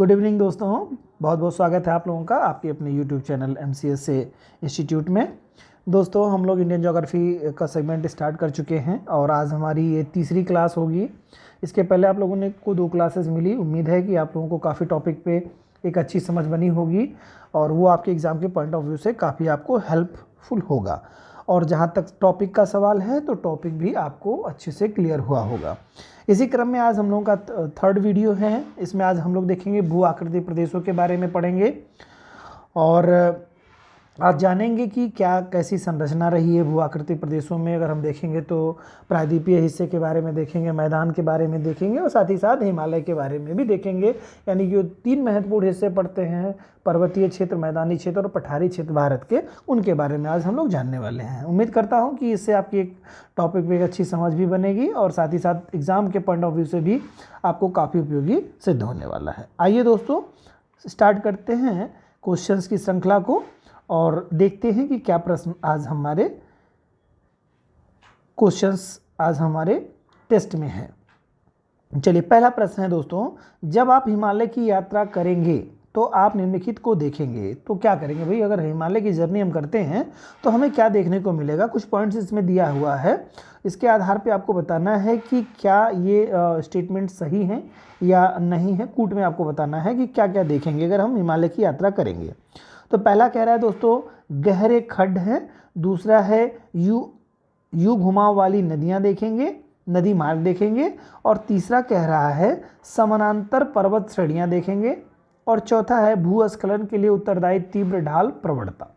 Good evening दोस्तों, बहुत बहुत स्वागत है आप लोगों का आपके अपने यूट्यूब चैनल MCSA इंस्टीट्यूट में। दोस्तों हम लोग इंडियन ज्योग्राफी का सेगमेंट स्टार्ट कर चुके हैं और आज हमारी ये तीसरी क्लास होगी। इसके पहले आप लोगों को 2 क्लासेस मिली। उम्मीद है कि आप लोगों को काफ़ी टॉपिक पे एक अच्छी समझ बनी होगी और वो आपके एग्ज़ाम के पॉइंट ऑफ व्यू से काफ़ी आपको हेल्पफुल होगा। और जहाँ तक टॉपिक का सवाल है तो टॉपिक भी आपको अच्छे से क्लियर हुआ होगा। इसी क्रम में आज हम लोगों का थर्ड वीडियो है। इसमें आज हम लोग देखेंगे भू आकृति प्रदेशों के बारे में पढ़ेंगे और आज जानेंगे कि क्या कैसी संरचना रही है भू आकृति प्रदेशों में। अगर हम देखेंगे तो प्रायद्वीपीय हिस्से के बारे में देखेंगे, मैदान के बारे में देखेंगे और साथ ही साथ हिमालय के बारे में भी देखेंगे। यानी कि 3 महत्वपूर्ण हिस्से पड़ते हैं, पर्वतीय क्षेत्र, मैदानी क्षेत्र और पठारी क्षेत्र भारत के, उनके बारे में आज हम लोग जानने वाले हैं। उम्मीद करता हूँ कि इससे आपकी एक टॉपिक पर एक अच्छी समझ भी बनेगी और साथ ही साथ एग्ज़ाम के पॉइंट ऑफ व्यू से भी आपको काफ़ी उपयोगी सिद्ध होने वाला है। आइए दोस्तों स्टार्ट करते हैं क्वेश्चंस की श्रृंखला को और देखते हैं कि क्या प्रश्न आज हमारे टेस्ट में है। चलिए पहला प्रश्न है दोस्तों, जब आप हिमालय की यात्रा करेंगे तो आप निम्नलिखित को देखेंगे। तो क्या करेंगे भाई, अगर हिमालय की जर्नी हम करते हैं तो हमें क्या देखने को मिलेगा। कुछ पॉइंट्स इसमें दिया हुआ है, इसके आधार पे आपको बताना है कि क्या ये स्टेटमेंट सही हैं या नहीं है। कूट में आपको बताना है कि क्या क्या देखेंगे अगर हम हिमालय की यात्रा करेंगे। तो पहला कह रहा है दोस्तों गहरे खड्ड हैं, दूसरा है यू घुमाव वाली नदियां देखेंगे, नदी मार्ग देखेंगे, और तीसरा कह रहा है समानांतर पर्वत श्रेणियां देखेंगे, और चौथा है भूस्खलन के लिए उत्तरदायी तीव्र ढाल प्रवणता।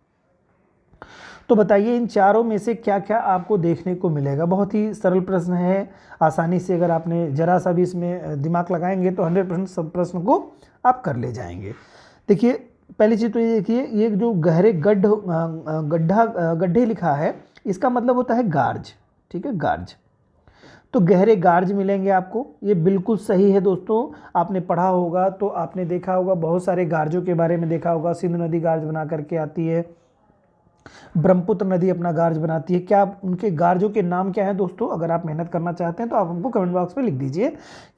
तो बताइए इन चारों में से क्या क्या आपको देखने को मिलेगा। बहुत ही सरल प्रश्न है, आसानी से अगर आपने जरा सा भी इसमें दिमाग लगाएंगे तो 100% सब प्रश्न को आप कर ले जाएंगे। देखिए पहली चीज़ तो ये देखिए, ये जो गहरे गड्ढे लिखा है इसका मतलब होता है गार्ज। ठीक है, गार्ज। तो गहरे गार्ज मिलेंगे आपको, ये बिल्कुल सही है दोस्तों। आपने पढ़ा होगा तो आपने देखा होगा, बहुत सारे गार्जों के बारे में देखा होगा। सिंधु नदी गार्ज बना करके आती है, ब्रह्मपुत्र नदी अपना गार्ज बनाती है। क्या उनके गार्जों के नाम क्या है दोस्तों? अगर आप मेहनत करना चाहते हैं तो आप हमको कमेंट बॉक्स में लिख दीजिए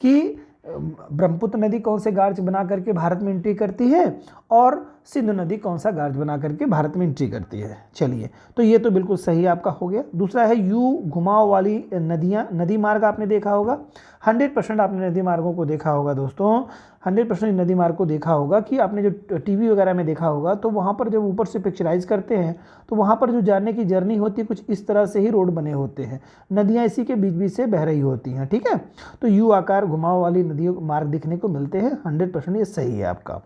कि ब्रह्मपुत्र नदी कौन से गार्ज बना करके भारत में एंट्री करती है और सिंधु नदी कौन सा गार्ज बना करके भारत में एंट्री करती है। चलिए, तो ये तो बिल्कुल सही आपका हो गया। दूसरा है यू घुमाव वाली नदियाँ, नदी मार्ग आपने देखा होगा। 100% आपने नदी मार्गों को देखा होगा दोस्तों, 100% नदी मार्ग को देखा होगा कि आपने जो टीवी वगैरह में देखा होगा तो वहाँ पर जब ऊपर से पिक्चराइज करते हैं तो वहाँ पर जो जाने की जर्नी होती है कुछ इस तरह से ही रोड बने होते हैं, नदियाँ इसी के बीच बीच से बह रही होती हैं। ठीक है, तो यू आकार घुमाव वाली नदियों मार्ग दिखने को मिलते हैं, 100% ये सही है आपका।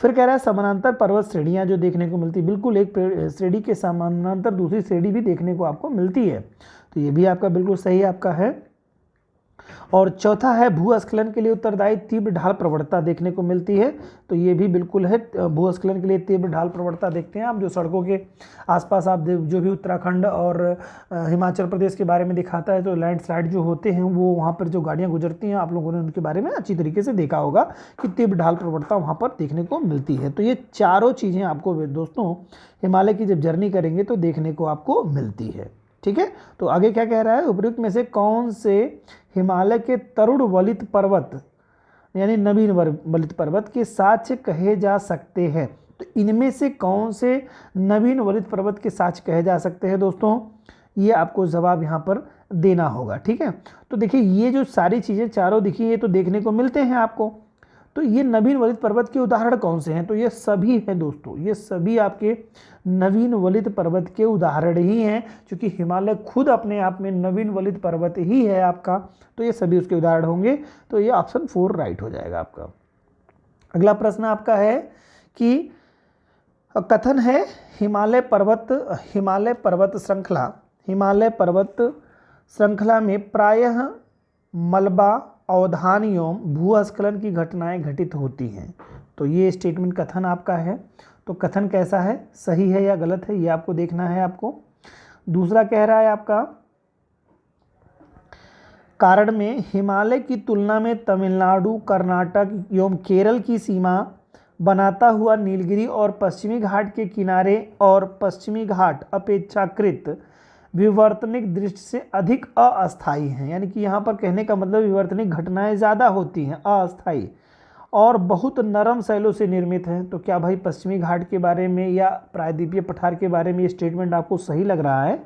फिर कह रहा है समानांतर पर्वत श्रेणियाँ जो देखने को मिलती है, बिल्कुल एक श्रेणी के समानांतर दूसरी श्रेणी भी देखने को आपको मिलती है, तो ये भी आपका बिल्कुल सही आपका है। और चौथा है भूस्खलन के लिए उत्तरदायी तीव्र ढाल प्रवणता देखने को मिलती है, तो ये भी बिल्कुल है। भूस्खलन के लिए तीव्र ढाल प्रवणता देखते हैं आप, जो सड़कों के आसपास आप जो भी उत्तराखंड और हिमाचल प्रदेश के बारे में दिखाता है, तो लैंडस्लाइड जो होते हैं वो वहाँ पर जो गाड़ियाँ गुजरती हैं, आप लोगों ने उनके बारे में अच्छी तरीके से देखा होगा कि तीव्र ढाल प्रवणता वहाँ पर देखने को मिलती है। तो ये चारों चीज़ें आपको दोस्तों हिमालय की जब जर्नी करेंगे तो देखने को आपको मिलती है। ठीक है, तो आगे क्या कह रहा है, उपयुक्त में से कौन से हिमालय के तरुण वलित पर्वत यानी नवीन वलित पर्वत के साक्ष्य कहे जा सकते हैं। तो इनमें से कौन से नवीन वलित पर्वत के साक्ष्य कहे जा सकते हैं दोस्तों, ये आपको जवाब यहाँ पर देना होगा। ठीक है, तो देखिए ये जो सारी चीज़ें चारों दिखी ये तो देखने को मिलते हैं आपको, तो ये नवीन वलित पर्वत के उदाहरण कौन से हैं? तो ये सभी हैं दोस्तों, ये सभी आपके नवीन वलित पर्वत के उदाहरण ही हैं, क्योंकि हिमालय खुद अपने आप में नवीन वलित पर्वत ही है आपका, तो ये सभी उसके उदाहरण होंगे। तो ये ऑप्शन 4 राइट हो जाएगा आपका। अगला प्रश्न आपका है कि कथन है हिमालय पर्वत श्रृंखला में प्रायः मलबा अवधान एवं भूस्खलन की घटनाएं घटित होती हैं। तो ये स्टेटमेंट कथन आपका है, तो कथन कैसा है, सही है या गलत है, ये आपको देखना है आपको। दूसरा कह रहा है आपका कारण में हिमालय की तुलना में तमिलनाडु, कर्नाटक एवं केरल की सीमा बनाता हुआ नीलगिरी और पश्चिमी घाट के किनारे और पश्चिमी घाट अपेक्षाकृत विवर्तनिक दृष्टि से अधिक अस्थायी हैं। यानी कि यहाँ पर कहने का मतलब विवर्तनिक घटनाएं ज़्यादा होती हैं, अस्थायी, और बहुत नरम शैलों से निर्मित है। तो क्या भाई पश्चिमी घाट के बारे में या प्रायद्वीपीय पठार के बारे में ये स्टेटमेंट आपको सही लग रहा है?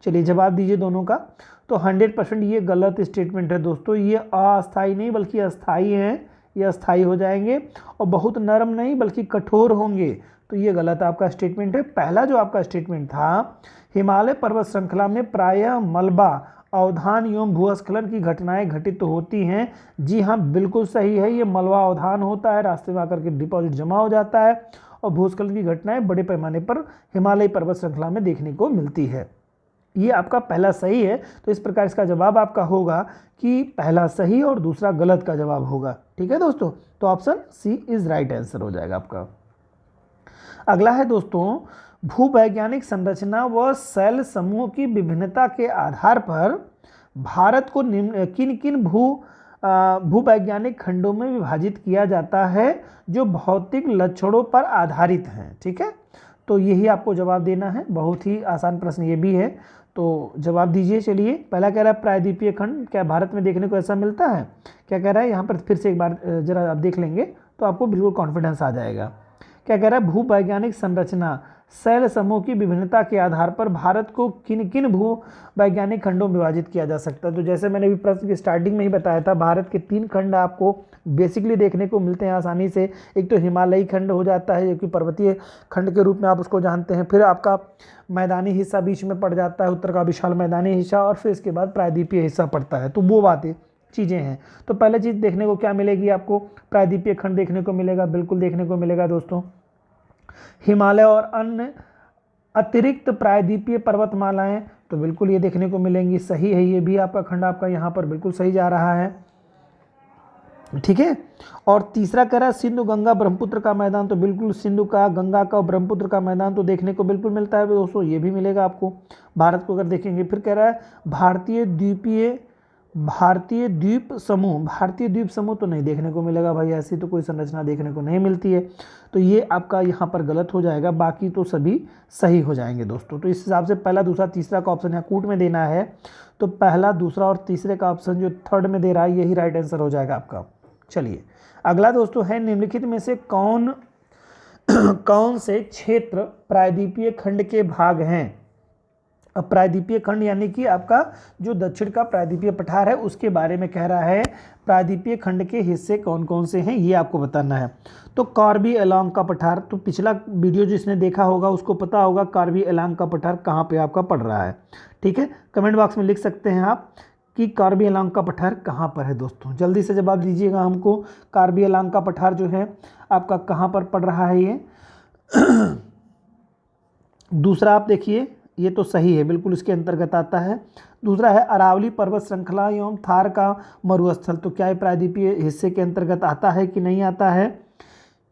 चलिए जवाब दीजिए दोनों का। तो 100% ये गलत स्टेटमेंट है दोस्तों, ये अस्थायी नहीं बल्कि अस्थायी हैं, ये अस्थायी हो जाएंगे। और बहुत नरम नहीं बल्कि कठोर होंगे, तो ये गलत आपका स्टेटमेंट है। पहला जो आपका स्टेटमेंट था, हिमालय पर्वत श्रृंखला में प्रायः मलबा अवधान एवं भूस्खलन की घटनाएं घटित तो होती हैं। जी हाँ, बिल्कुल सही है, ये मलबा अवधान होता है, रास्ते में आकर के डिपॉजिट जमा हो जाता है और भूस्खलन की घटनाएं बड़े पैमाने पर हिमालय पर्वत श्रृंखला में देखने को मिलती है। ये आपका पहला सही है, तो इस प्रकार इसका जवाब आपका होगा कि पहला सही और दूसरा गलत का जवाब होगा। ठीक है दोस्तों, तो option C is right answer हो जाएगा आपका। अगला है दोस्तों, भूवैज्ञानिक संरचना व शैल समूह की विभिन्नता के आधार पर भारत को किन किन भूवैज्ञानिक खंडों में विभाजित किया जाता है जो भौतिक लक्षणों पर आधारित हैं। ठीक है, तो यही आपको जवाब देना है। बहुत ही आसान प्रश्न ये भी है, तो जवाब दीजिए। चलिए, पहला कह रहा है प्रायद्वीपीय खंड क्या भारत में देखने को ऐसा मिलता है? क्या कह रहा है यहाँ पर फिर से एक बार जरा आप देख लेंगे तो आपको बिल्कुल कॉन्फिडेंस आ जाएगा। क्या कह रहा है? भूवैज्ञानिक संरचना शैल समूह की विभिन्नता के आधार पर भारत को किन किन भूवैज्ञानिक खंडों में विभाजित किया जा सकता है। तो जैसे मैंने अभी प्रश्न की स्टार्टिंग में ही बताया था, भारत के 3 खंड आपको बेसिकली देखने को मिलते हैं आसानी से। एक तो हिमालयी खंड हो जाता है, जो कि पर्वतीय खंड के रूप में आप उसको जानते हैं। फिर आपका मैदानी हिस्सा बीच में पड़ जाता है, उत्तर का विशाल मैदानी हिस्सा, और फिर इसके बाद प्रायद्वीपीय हिस्सा पड़ता है। तो वो बातें चीज़ें हैं। तो पहले चीज़ देखने को क्या मिलेगी आपको? प्रायद्वीपीय खंड देखने को मिलेगा, बिल्कुल देखने को मिलेगा दोस्तों। हिमालय और अन्य अतिरिक्त प्रायद्वीपीय पर्वतमालाएं, तो बिल्कुल ये देखने को मिलेंगी, सही है। ये भी आपका खंड आपका यहाँ पर बिल्कुल सही जा रहा है। ठीक है, और तीसरा कह रहा है सिंधु गंगा ब्रह्मपुत्र का मैदान, तो बिल्कुल सिंधु का, गंगा का और ब्रह्मपुत्र का मैदान तो देखने को बिल्कुल मिलता है दोस्तों, ये भी मिलेगा आपको भारत को अगर देखेंगे। फिर कह रहा है भारतीय द्वीप समूह तो नहीं देखने को मिलेगा भाई, ऐसी तो कोई संरचना देखने को नहीं मिलती है, तो ये आपका यहाँ पर गलत हो जाएगा। बाकी तो सभी सही हो जाएंगे दोस्तों। तो इस हिसाब से पहला दूसरा तीसरा का ऑप्शन यहाँ कूट में देना है, तो पहला दूसरा और तीसरे का ऑप्शन जो थर्ड में दे रहा है यही राइट आंसर हो जाएगा आपका। चलिए अगला दोस्तों है, निम्नलिखित में से कौन से क्षेत्र प्रायद्वीपीय खंड के भाग हैं? अब प्रायद्वीपीय खंड यानी कि आपका जो दक्षिण का प्रायद्वीपीय पठार है उसके बारे में कह रहा है। प्रायद्वीपीय खंड के हिस्से कौन कौन से हैं ये आपको बताना है। तो कार्बी एलांग का पठार, तो पिछला वीडियो जिसने देखा होगा उसको पता होगा कार्बी एलांग का पठार कहाँ पे आपका पड़ रहा है। ठीक है, कमेंट बॉक्स में लिख सकते हैं आप कि कार्बी एलांग का पठार कहाँ पर है दोस्तों। जल्दी से जवाब दीजिएगा हमको, कार्बी एलांग का पठार जो है आपका कहाँ पर पड़ रहा है ये। दूसरा आप देखिए, ये तो सही है, बिल्कुल इसके अंतर्गत आता है। दूसरा है अरावली पर्वत श्रृंखला एवं थार का मरुस्थल, तो क्या ये प्रायद्वीपीय हिस्से के अंतर्गत आता है कि नहीं आता है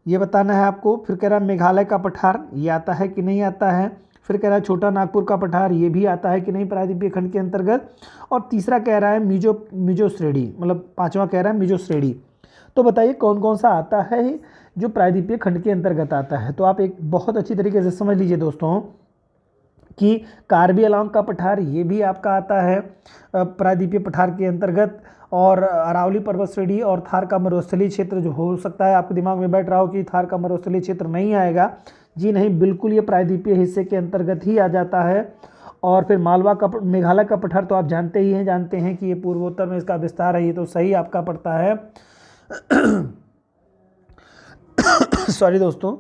ये बताना है आपको। फिर कह रहा है मेघालय का पठार, ये आता है कि नहीं आता है। फिर कह रहा है छोटा नागपुर का पठार, ये भी आता है कि नहीं प्रायद्वीपीय खंड के अंतर्गत। और तीसरा कह रहा है मिजो श्रेणी, मतलब पांचवा कह रहा है मिजो श्रेणी। तो बताइए कौन कौन सा आता है जो प्रायद्वीपीय खंड के अंतर्गत आता है। तो आप एक बहुत अच्छी तरीके से समझ लीजिए दोस्तों कि कार्बी एलांग का पठार ये भी आपका आता है प्रायद्वीपीय पठार के अंतर्गत, और अरावली पर्वत श्रेणी और थार का मरुस्थलीय क्षेत्र जो हो सकता है आपके दिमाग में बैठ रहा हो कि थार का मरुस्थलीय क्षेत्र नहीं आएगा, जी नहीं, बिल्कुल ये प्रायद्वीपीय हिस्से के अंतर्गत ही आ जाता है। और फिर मेघालय का पठार तो आप जानते हैं कि ये पूर्वोत्तर में इसका विस्तार है, ये तो सही आपका पड़ता है। सॉरी दोस्तों।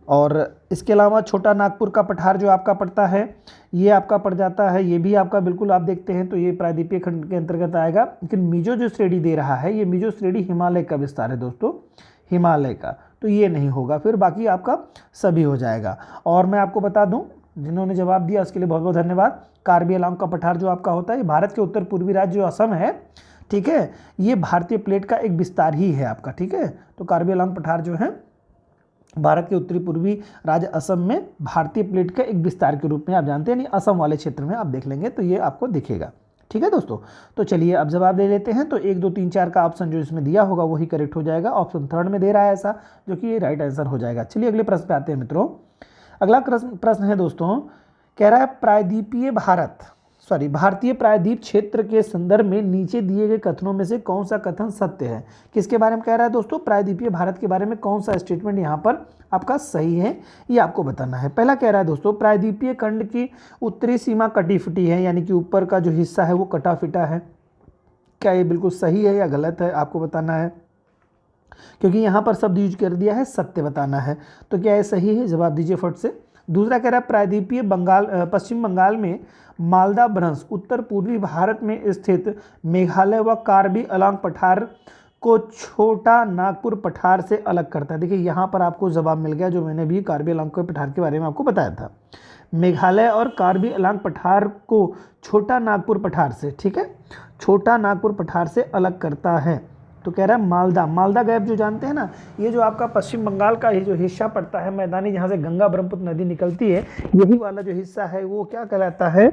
और इसके अलावा छोटा नागपुर का पठार जो आपका पड़ता है ये आपका पड़ जाता है, ये भी आपका बिल्कुल आप देखते हैं तो ये प्रायद्वीपीय खंड के अंतर्गत आएगा। लेकिन मिजो जो श्रेणी दे रहा है, ये मिजो श्रेणी हिमालय का विस्तार है दोस्तों, हिमालय का, तो ये नहीं होगा। फिर बाकी आपका सभी हो जाएगा। और मैं आपको बता दूं, जिन्होंने जवाब दिया उसके लिए बहुत बहुत धन्यवाद। कार्बी एलांग का पठार जो आपका होता है, भारत के उत्तर पूर्वी राज्य जो असम है, ठीक है, ये भारतीय प्लेट का एक विस्तार ही है आपका। ठीक है, तो कार्बी एलांग पठार जो है भारत के उत्तरी पूर्वी राज्य असम में भारतीय प्लेट का एक विस्तार के रूप में आप जानते हैं, नहीं असम वाले क्षेत्र में आप देख लेंगे तो ये आपको दिखेगा। ठीक है दोस्तों, तो चलिए अब जवाब दे लेते हैं। तो 1 2 3 4 का ऑप्शन जो इसमें दिया होगा वही करेक्ट हो जाएगा। ऑप्शन थर्ड में दे रहा है ऐसा, जो कि ये राइट आंसर हो जाएगा। चलिए अगले प्रश्न पे आते हैं मित्रों। अगला प्रश्न है दोस्तों, कह रहा है प्रायद्वीपीय भारत भारतीय प्रायद्वीप क्षेत्र के संदर्भ में नीचे दिए गए कथनों में से कौन सा कथन सत्य है। किसके बारे में कह रहा है दोस्तों, प्रायद्वीपीय भारत के बारे में कौन सा स्टेटमेंट यहाँ पर आपका सही है, ये आपको बताना है। पहला कह रहा है दोस्तों, प्रायद्वीपीय खंड की उत्तरी सीमा कटी फटी है, यानी कि ऊपर का जो हिस्सा है वो कटा फिटा है। क्या ये बिल्कुल सही है या गलत है, आपको बताना है, क्योंकि यहाँ पर शब्द यूज कर दिया है सत्य बताना है। तो क्या ये सही है, जवाब दीजिए फट से। दूसरा कह रहा है, प्रायद्वीपीय पश्चिम बंगाल में मालदा भ्रंश उत्तर पूर्वी भारत में स्थित मेघालय व कार्बी आंगलांग पठार को छोटा नागपुर पठार से अलग करता है। देखिए यहाँ पर आपको जवाब मिल गया, जो मैंने भी कार्बी आंगलांग पठार के बारे में आपको बताया था। मेघालय और कार्बी आंगलांग पठार को छोटा नागपुर पठार से, ठीक है, छोटा नागपुर पठार से अलग करता है। तो कह रहा है मालदा गैप जो जानते हैं ना, ये जो आपका पश्चिम बंगाल का ये जो हिस्सा पड़ता है मैदानी, जहाँ से गंगा ब्रह्मपुत्र नदी निकलती है, यही वाला जो हिस्सा है वो क्या कहलाता है,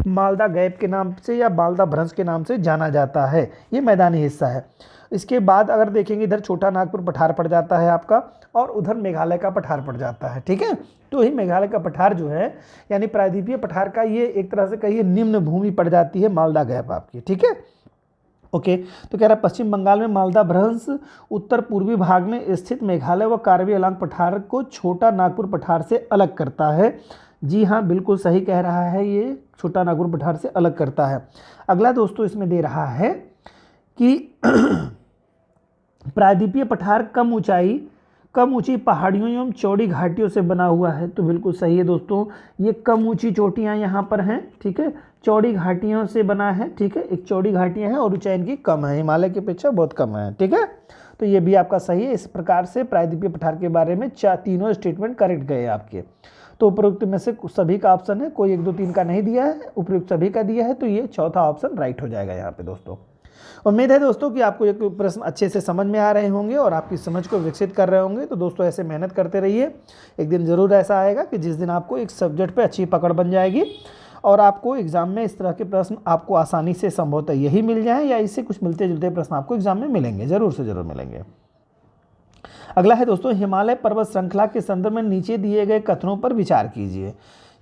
मालदा गैप के नाम से या मालदा भ्रंश के नाम से जाना जाता है। ये मैदानी हिस्सा है। इसके बाद अगर देखेंगे इधर छोटा नागपुर पठार पड़ जाता है आपका, और उधर मेघालय का पठार पड़ जाता है, ठीक है। तो ही मेघालय का पठार जो है, यानी प्रायद्वीपीय पठार का ये एक तरह से कहिए निम्न भूमि पड़ जाती है मालदा गैप आपकी, ठीक है। ओके, तो कह रहा है पश्चिम बंगाल में मालदा भ्रंश उत्तर पूर्वी भाग में स्थित मेघालय व कार्बी आंगलांग पठार को छोटा नागपुर पठार से अलग करता है। जी हाँ, बिल्कुल सही कह रहा है, ये छोटा नागपुर पठार से अलग करता है। अगला दोस्तों इसमें दे रहा है कि प्रायद्वीपीय पठार कम ऊंची पहाड़ियों एवं चौड़ी घाटियों से बना हुआ है। तो बिल्कुल सही है दोस्तों, ये कम ऊंची चोटियां यहाँ पर हैं, ठीक है, चौड़ी घाटियों से बना है, ठीक है, एक चौड़ी घाटियां हैं और ऊंचाई इनकी कम है, हिमालय की अपेक्षा बहुत कम है, ठीक है। तो ये भी आपका सही है। इस प्रकार से प्रायद्वीपीय पठार के बारे में तीनों स्टेटमेंट करेक्ट गए आपके। तो उपरोक्त में से सभी का ऑप्शन है, कोई 1 2 3 का नहीं दिया है, उपरोक्त सभी का दिया है, तो ये चौथा ऑप्शन राइट हो जाएगा यहाँ पे दोस्तों। उम्मीद है दोस्तों कि आपको ये प्रश्न अच्छे से समझ में आ रहे होंगे और आपकी समझ को विकसित कर रहे होंगे। तो दोस्तों ऐसे मेहनत करते रहिए, एक दिन ज़रूर ऐसा आएगा कि जिस दिन आपको एक सब्जेक्ट पे अच्छी पकड़ बन जाएगी और आपको एग्जाम में इस तरह के प्रश्न आपको आसानी से संभवतः यही मिल जाएं या इससे कुछ मिलते जुलते प्रश्न आपको एग्जाम में मिलेंगे, ज़रूर से ज़रूर मिलेंगे। अगला है दोस्तों, हिमालय पर्वत श्रृंखला के संदर्भ में नीचे दिए गए कथनों पर विचार कीजिए।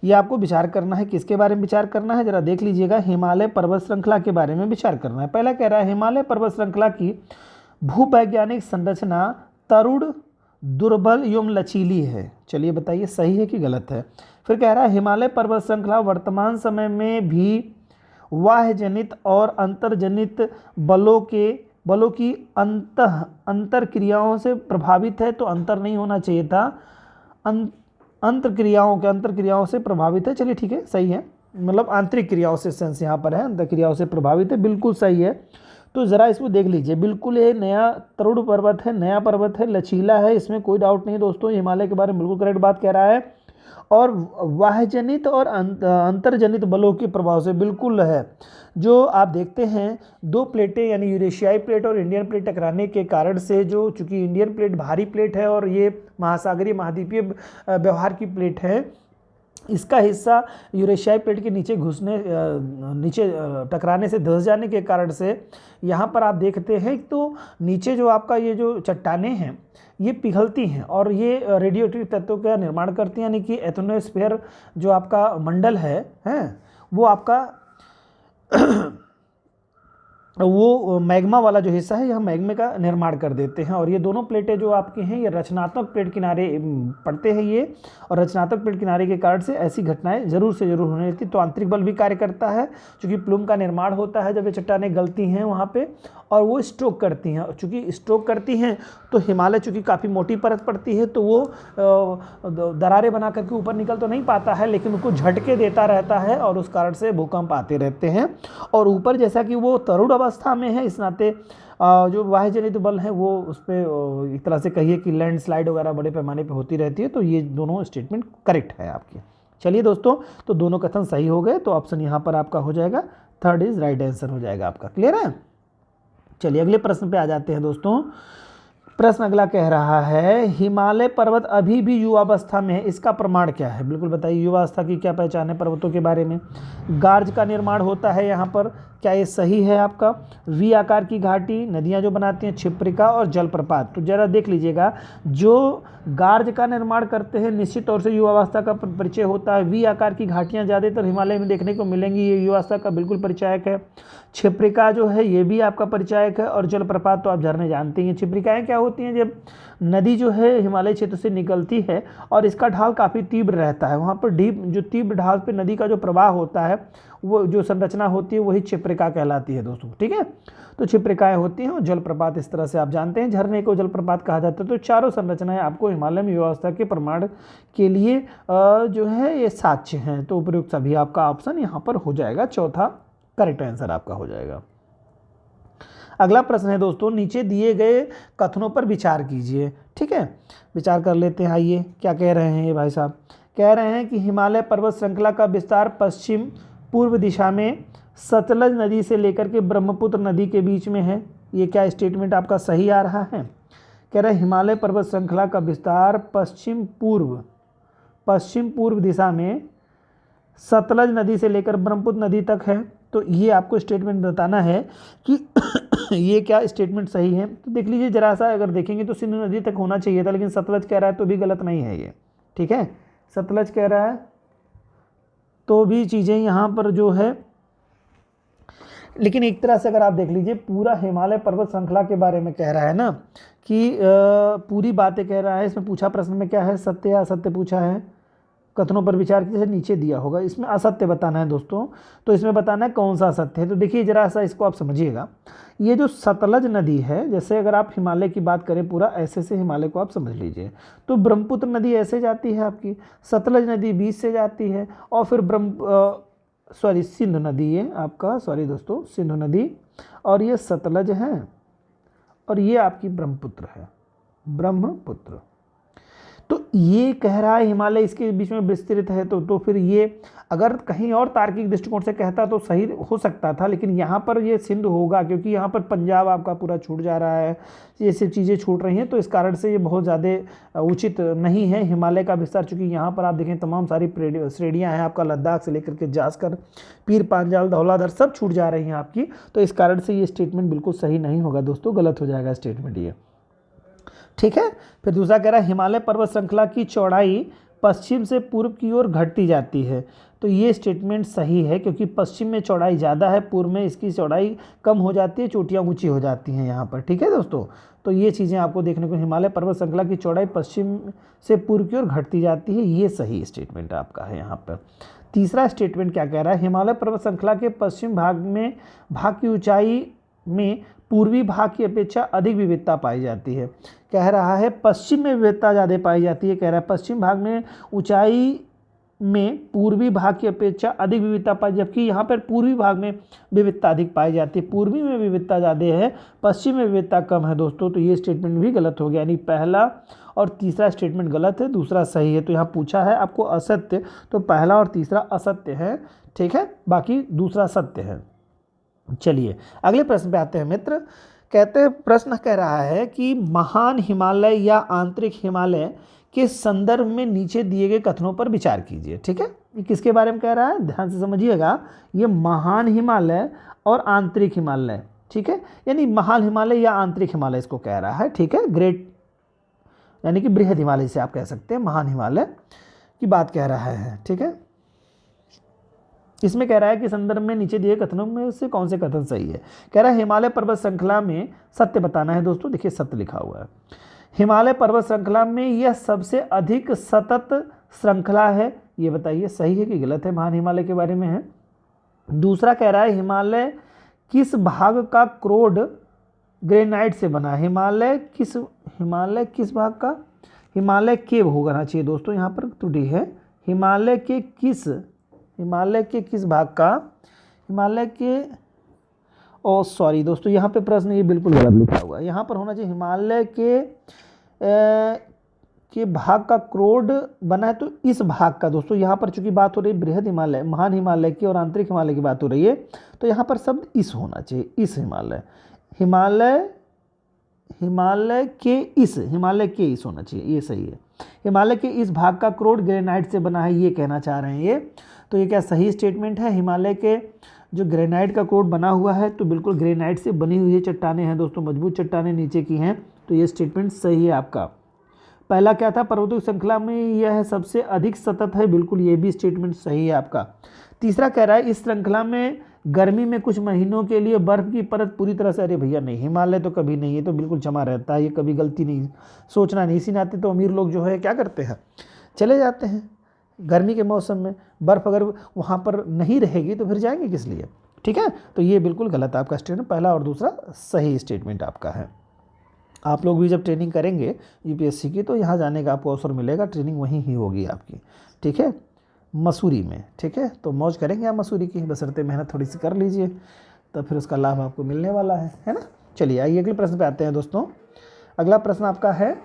ये आपको विचार करना है, किसके बारे में विचार करना है, जरा देख लीजिएगा, हिमालय पर्वत श्रृंखला के बारे में विचार करना है। पहला कह रहा है, हिमालय पर्वत श्रृंखला की भूवैज्ञानिक संरचना तरुण, दुर्बल एवं लचीली है। चलिए बताइए सही है कि गलत है। फिर कह रहा है, हिमालय पर्वत श्रृंखला वर्तमान समय में भी वाह्यजनित और अंतर्जनित बलों की अंतर क्रियाओं से प्रभावित है। तो अंतर नहीं होना चाहिए था, अंतर क्रियाओं से प्रभावित है। चलिए ठीक है, सही है, मतलब आंतरिक क्रियाओं से सेंस यहाँ पर है, अंतर क्रियाओं से प्रभावित है, बिल्कुल सही है। तो ज़रा इसको देख लीजिए, बिल्कुल ये नया तरुण पर्वत है, नया पर्वत है, लचीला है, इसमें कोई डाउट नहीं दोस्तों, हिमालय के बारे में बिल्कुल करेक्ट बात कह रहा है। और वाह्यजनित और अंतर्जनित बलों के प्रभाव से बिल्कुल है। जो आप देखते हैं 2 प्लेटें यानी यूरेशियाई प्लेट और इंडियन प्लेट टकराने के कारण से, जो चूंकि इंडियन प्लेट भारी प्लेट है और ये महासागरीय महाद्वीपीय व्यवहार की प्लेट है, इसका हिस्सा यूरेशियाई प्लेट के नीचे टकराने से धंस जाने के कारण से यहाँ पर आप देखते हैं तो नीचे जो आपका ये जो चट्टानें हैं ये पिघलती हैं और ये रेडियोएक्टिव तत्वों का निर्माण करती हैं, यानी कि एथनोस्फीयर जो आपका मंडल है वो आपका वो मैग्मा वाला जो हिस्सा है, यह मैग्मे का निर्माण कर देते हैं। और ये दोनों प्लेटें जो आपकी हैं ये रचनात्मक प्लेट किनारे पड़ते हैं ये, और रचनात्मक प्लेट किनारे के कारण से ऐसी घटनाएं जरूर से जरूर होने लगती। तो आंतरिक बल भी कार्य करता है, क्योंकि प्लूम का निर्माण होता है जब ये चट्टानें गलती हैं वहाँ पे, और वो स्ट्रोक करती हैं। चूँकि स्ट्रोक करती हैं तो हिमालय चूँकि काफ़ी मोटी परत पड़ती है तो वो दरारें बना करके ऊपर निकल तो नहीं पाता है, लेकिन उसको झटके देता रहता है और उस कारण से भूकंप आते रहते हैं। और ऊपर जैसा कि वो तरुण अवस्था में है, इस नाते जो वाह्यजनित बल है वो उस पर एक तरह से कहिए कि लैंडस्लाइड वगैरह बड़े पैमाने पे होती रहती है। तो ये दोनों स्टेटमेंट करेक्ट है आपके। चलिए दोस्तों, तो दोनों कथन सही हो गए, तो ऑप्शन यहाँ पर आपका हो जाएगा, 3rd इज राइट आंसर हो जाएगा आपका। क्लियर है? चलिए अगले प्रश्न पे आ जाते हैं दोस्तों। प्रश्न अगला कह रहा है, हिमालय पर्वत अभी भी युवावस्था में है, इसका प्रमाण क्या है? बिल्कुल बताइए, युवावस्था की क्या पहचान है पर्वतों के बारे में? गार्ज का निर्माण होता है यहाँ पर, क्या ये सही है आपका? वी आकार की घाटी, नदियां जो बनाती हैं, क्षिप्रिका और जलप्रपात। तो जरा देख लीजिएगा, जो गार्ज का निर्माण करते हैं निश्चित तौर से युवावस्था का परिचय होता है। वी आकार की घाटियां ज़्यादातर हिमालय में देखने को मिलेंगी, ये युवावस्था का बिल्कुल परिचायक है। क्षिप्रिका जो है ये भी आपका परिचायक है, और जलप्रपात तो आप झरने जानते हैं। क्षिप्रिकाएँ क्या होती हैं? जब नदी जो है हिमालय क्षेत्र से निकलती है और इसका ढाल काफ़ी तीव्र रहता है, वहाँ पर जो तीव्र ढाल पे नदी का जो प्रवाह होता है, वो जो संरचना होती है वही क्षिप्रिका कहलाती है दोस्तों। ठीक है, तो क्षिप्रिकाएँ होती हैं और जलप्रपात इस तरह से आप जानते हैं, झरने को जलप्रपात कहा जाता है। तो चारों संरचनाएं आपको हिमालय में युवावस्था के प्रमाण के लिए जो है ये साक्ष्य हैं। तो उपयुक्त सभी आपका ऑप्शन यहाँ पर हो जाएगा, चौथा करेक्ट आंसर आपका हो जाएगा। अगला प्रश्न है दोस्तों, नीचे दिए गए कथनों पर विचार कीजिए। ठीक है, विचार कर लेते हैं। आइए, क्या कह रहे हैं ये भाई साहब? कह रहे हैं कि हिमालय पर्वत श्रृंखला का विस्तार पश्चिम पूर्व दिशा में सतलज नदी से लेकर के ब्रह्मपुत्र नदी के बीच में है। ये क्या स्टेटमेंट आपका सही आ रहा है? कह रहे हैं हिमालय पर्वत श्रृंखला का विस्तार पश्चिम पूर्व दिशा में सतलज नदी से लेकर ब्रह्मपुत्र नदी तक है। तो ये आपको स्टेटमेंट बताना है कि ये क्या स्टेटमेंट सही है। तो देख लीजिए जरा सा, अगर देखेंगे तो सिंधु नदी तक होना चाहिए था, लेकिन सतलज कह रहा है तो भी गलत नहीं है ये। ठीक है, सतलज कह रहा है तो भी चीज़ें यहाँ पर जो है, लेकिन एक तरह से अगर आप देख लीजिए पूरा हिमालय पर्वत श्रृंखला के बारे में कह रहा है ना, कि पूरी बातें कह रहा है। इसमें पूछा प्रश्न में क्या है, सत्य या असत्य पूछा है। कथनों पर विचार कीजिए, नीचे दिया होगा। इसमें असत्य बताना है दोस्तों, तो इसमें बताना है कौन सा असत्य है। तो देखिए जरा सा इसको आप समझिएगा, ये जो सतलज नदी है, जैसे अगर आप हिमालय की बात करें पूरा ऐसे से हिमालय को आप समझ लीजिए, तो ब्रह्मपुत्र नदी ऐसे जाती है आपकी, सतलज नदी बीच से जाती है, और फिर सिंधु नदी है आपका, दोस्तों सिंधु नदी, और ये सतलज है, और ये आपकी ब्रह्मपुत्र है, ब्रह्मपुत्र। तो ये कह रहा है हिमालय इसके बीच में विस्तृत है। तो फिर ये अगर कहीं और तार्किक दृष्टिकोण से कहता तो सही हो सकता था, लेकिन यहाँ पर ये सिंधु होगा, क्योंकि यहाँ पर पंजाब आपका पूरा छूट जा रहा है, ये सब चीज़ें छूट रही हैं, तो इस कारण से ये बहुत ज़्यादा उचित नहीं है हिमालय का विस्तार। चूँकि यहाँ पर आप देखें तमाम सारी श्रेणियाँ हैं आपका, लद्दाख से लेकर के जास्कर, पीर पांजाल, धौलाधर सब छूट जा रही हैं आपकी। तो इस कारण से ये स्टेटमेंट बिल्कुल सही नहीं होगा दोस्तों, गलत हो जाएगा स्टेटमेंट ये। ठीक है, फिर दूसरा कह रहा है हिमालय पर्वत श्रृंखला की चौड़ाई पश्चिम से पूर्व की ओर घटती जाती है। तो ये स्टेटमेंट सही है, क्योंकि पश्चिम में चौड़ाई ज़्यादा है, पूर्व में इसकी चौड़ाई कम हो जाती है, चोटियाँ ऊंची हो जाती हैं यहाँ पर। ठीक है दोस्तों, तो ये चीज़ें आपको देखने को, हिमालय पर्वत श्रृंखला की चौड़ाई पश्चिम से पूर्व की ओर घटती जाती है, ये सही स्टेटमेंट आपका है यहाँ पर। तीसरा स्टेटमेंट क्या कह रहा है, हिमालय पर्वत श्रृंखला के पश्चिम भाग की ऊंचाई में पूर्वी भाग की अपेक्षा अधिक विविधता पाई जाती है। कह रहा है पश्चिम में विविधता ज़्यादा पाई जाती है। कह रहा है पश्चिम भाग में ऊंचाई में पूर्वी भाग की अपेक्षा अधिक विविधता पाई, जबकि यहाँ पर पूर्वी भाग में विविधता अधिक पाई जाती है। पूर्वी में विविधता ज़्यादा है, पश्चिम में विविधता कम है दोस्तों। तो ये स्टेटमेंट भी गलत हो गया, यानी पहला और तीसरा स्टेटमेंट गलत है, दूसरा सही है। तो यहाँ पूछा है आपको असत्य, तो पहला और तीसरा असत्य है। ठीक है, बाकी दूसरा सत्य है। चलिए अगले प्रश्न पे आते हैं मित्र। कहते हैं, प्रश्न कह रहा है कि महान हिमालय या आंतरिक हिमालय के संदर्भ में नीचे दिए गए कथनों पर विचार कीजिए। ठीक है, ये किसके बारे में कह रहा है, ध्यान से समझिएगा। ये महान हिमालय और आंतरिक हिमालय, ठीक है, यानी महान हिमालय या आंतरिक हिमालय इसको कह रहा है। ठीक है, ग्रेट यानी कि बृहद हिमालय से आप कह सकते हैं, महान हिमालय की बात कह रहा है। ठीक है, इसमें कह रहा है कि संदर्भ में नीचे दिए कथनों में से कौन से कथन सही है। कह रहा है हिमालय पर्वत श्रृंखला में सत्य बताना है दोस्तों। देखिए सत्य लिखा हुआ है, हिमालय पर्वत श्रृंखला में यह सबसे अधिक सतत श्रृंखला है। ये बताइए सही है कि गलत है, महान हिमालय के बारे में है। दूसरा कह रहा है हिमालय किस भाग का क्रोड ग्रेनाइट से बना है। हिमालय किस भाग का, हिमालय के होना चाहिए दोस्तों, यहाँ पर त्रुटि है। हिमालय के किस भाग का, हिमालय के, ओ सॉरी दोस्तों, यहाँ पे प्रश्न ये बिल्कुल गलत लिखा हुआ है। यहाँ पर होना चाहिए हिमालय के भाग का क्रोड बना है, तो इस भाग का दोस्तों। यहाँ पर चूंकि बात हो रही है बृहद हिमालय, महान हिमालय की और आंतरिक हिमालय की बात हो रही है, तो यहाँ पर शब्द इस होना चाहिए, इस हिमालय के इस होना चाहिए, ये सही है। हिमालय के इस भाग का क्रोड ग्रेनाइट से बना है, ये कहना चाह रहे हैं ये। तो ये क्या सही स्टेटमेंट है, हिमालय के जो ग्रेनाइट का कोड बना हुआ है, तो बिल्कुल ग्रेनाइट से बनी हुई चट्टानें हैं दोस्तों, मजबूत चट्टानें नीचे की हैं, तो ये स्टेटमेंट सही है आपका। पहला क्या था, पर्वतों की श्रृंखला में यह सबसे अधिक सतत है, बिल्कुल ये भी स्टेटमेंट सही है आपका। तीसरा कह रहा है इस श्रृंखला में गर्मी में कुछ महीनों के लिए बर्फ की परत पूरी तरह से, अरे भैया नहीं, हिमालय तो कभी नहीं, ये तो बिल्कुल जमा रहता है, ये कभी गलती नहीं, सोचना नहीं। इसी नाते तो अमीर लोग जो है क्या करते हैं, चले जाते हैं गर्मी के मौसम में, बर्फ़ अगर वहाँ पर नहीं रहेगी तो फिर जाएंगे किस लिए, ठीक है। तो ये बिल्कुल गलत आपका स्टेटमेंट, पहला और दूसरा सही स्टेटमेंट आपका है। आप लोग भी जब ट्रेनिंग करेंगे यूपीएससी की, तो यहाँ जाने का आपको अवसर मिलेगा, ट्रेनिंग वहीं ही होगी आपकी, ठीक है, मसूरी में, ठीक है। तो मौज करेंगे आप मसूरी की, बशर्ते मेहनत थोड़ी सी कर लीजिए, तो फिर उसका लाभ आपको मिलने वाला है ना। चलिए आइए अगले प्रश्न पे आते हैं दोस्तों। अगला प्रश्न आपका है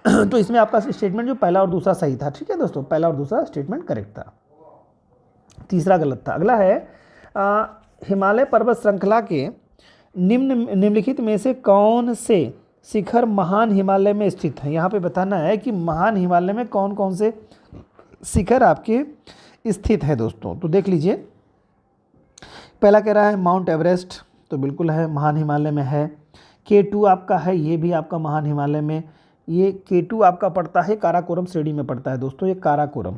तो इसमें आपका स्टेटमेंट जो पहला और दूसरा सही था, ठीक है दोस्तों, पहला और दूसरा स्टेटमेंट करेक्ट था, तीसरा गलत था। अगला है हिमालय पर्वत श्रृंखला के निम्नलिखित में से कौन से शिखर महान हिमालय में स्थित है। यहाँ पे बताना है कि महान हिमालय में कौन कौन से शिखर आपके स्थित है दोस्तों। तो देख लीजिए, पहला कह रहा है माउंट एवरेस्ट, तो बिल्कुल है, महान हिमालय में है। K2 आपका है, ये भी आपका महान हिमालय में, ये K2 आपका पड़ता है काराकोरम श्रेणी में पड़ता है दोस्तों, ये काराकोरम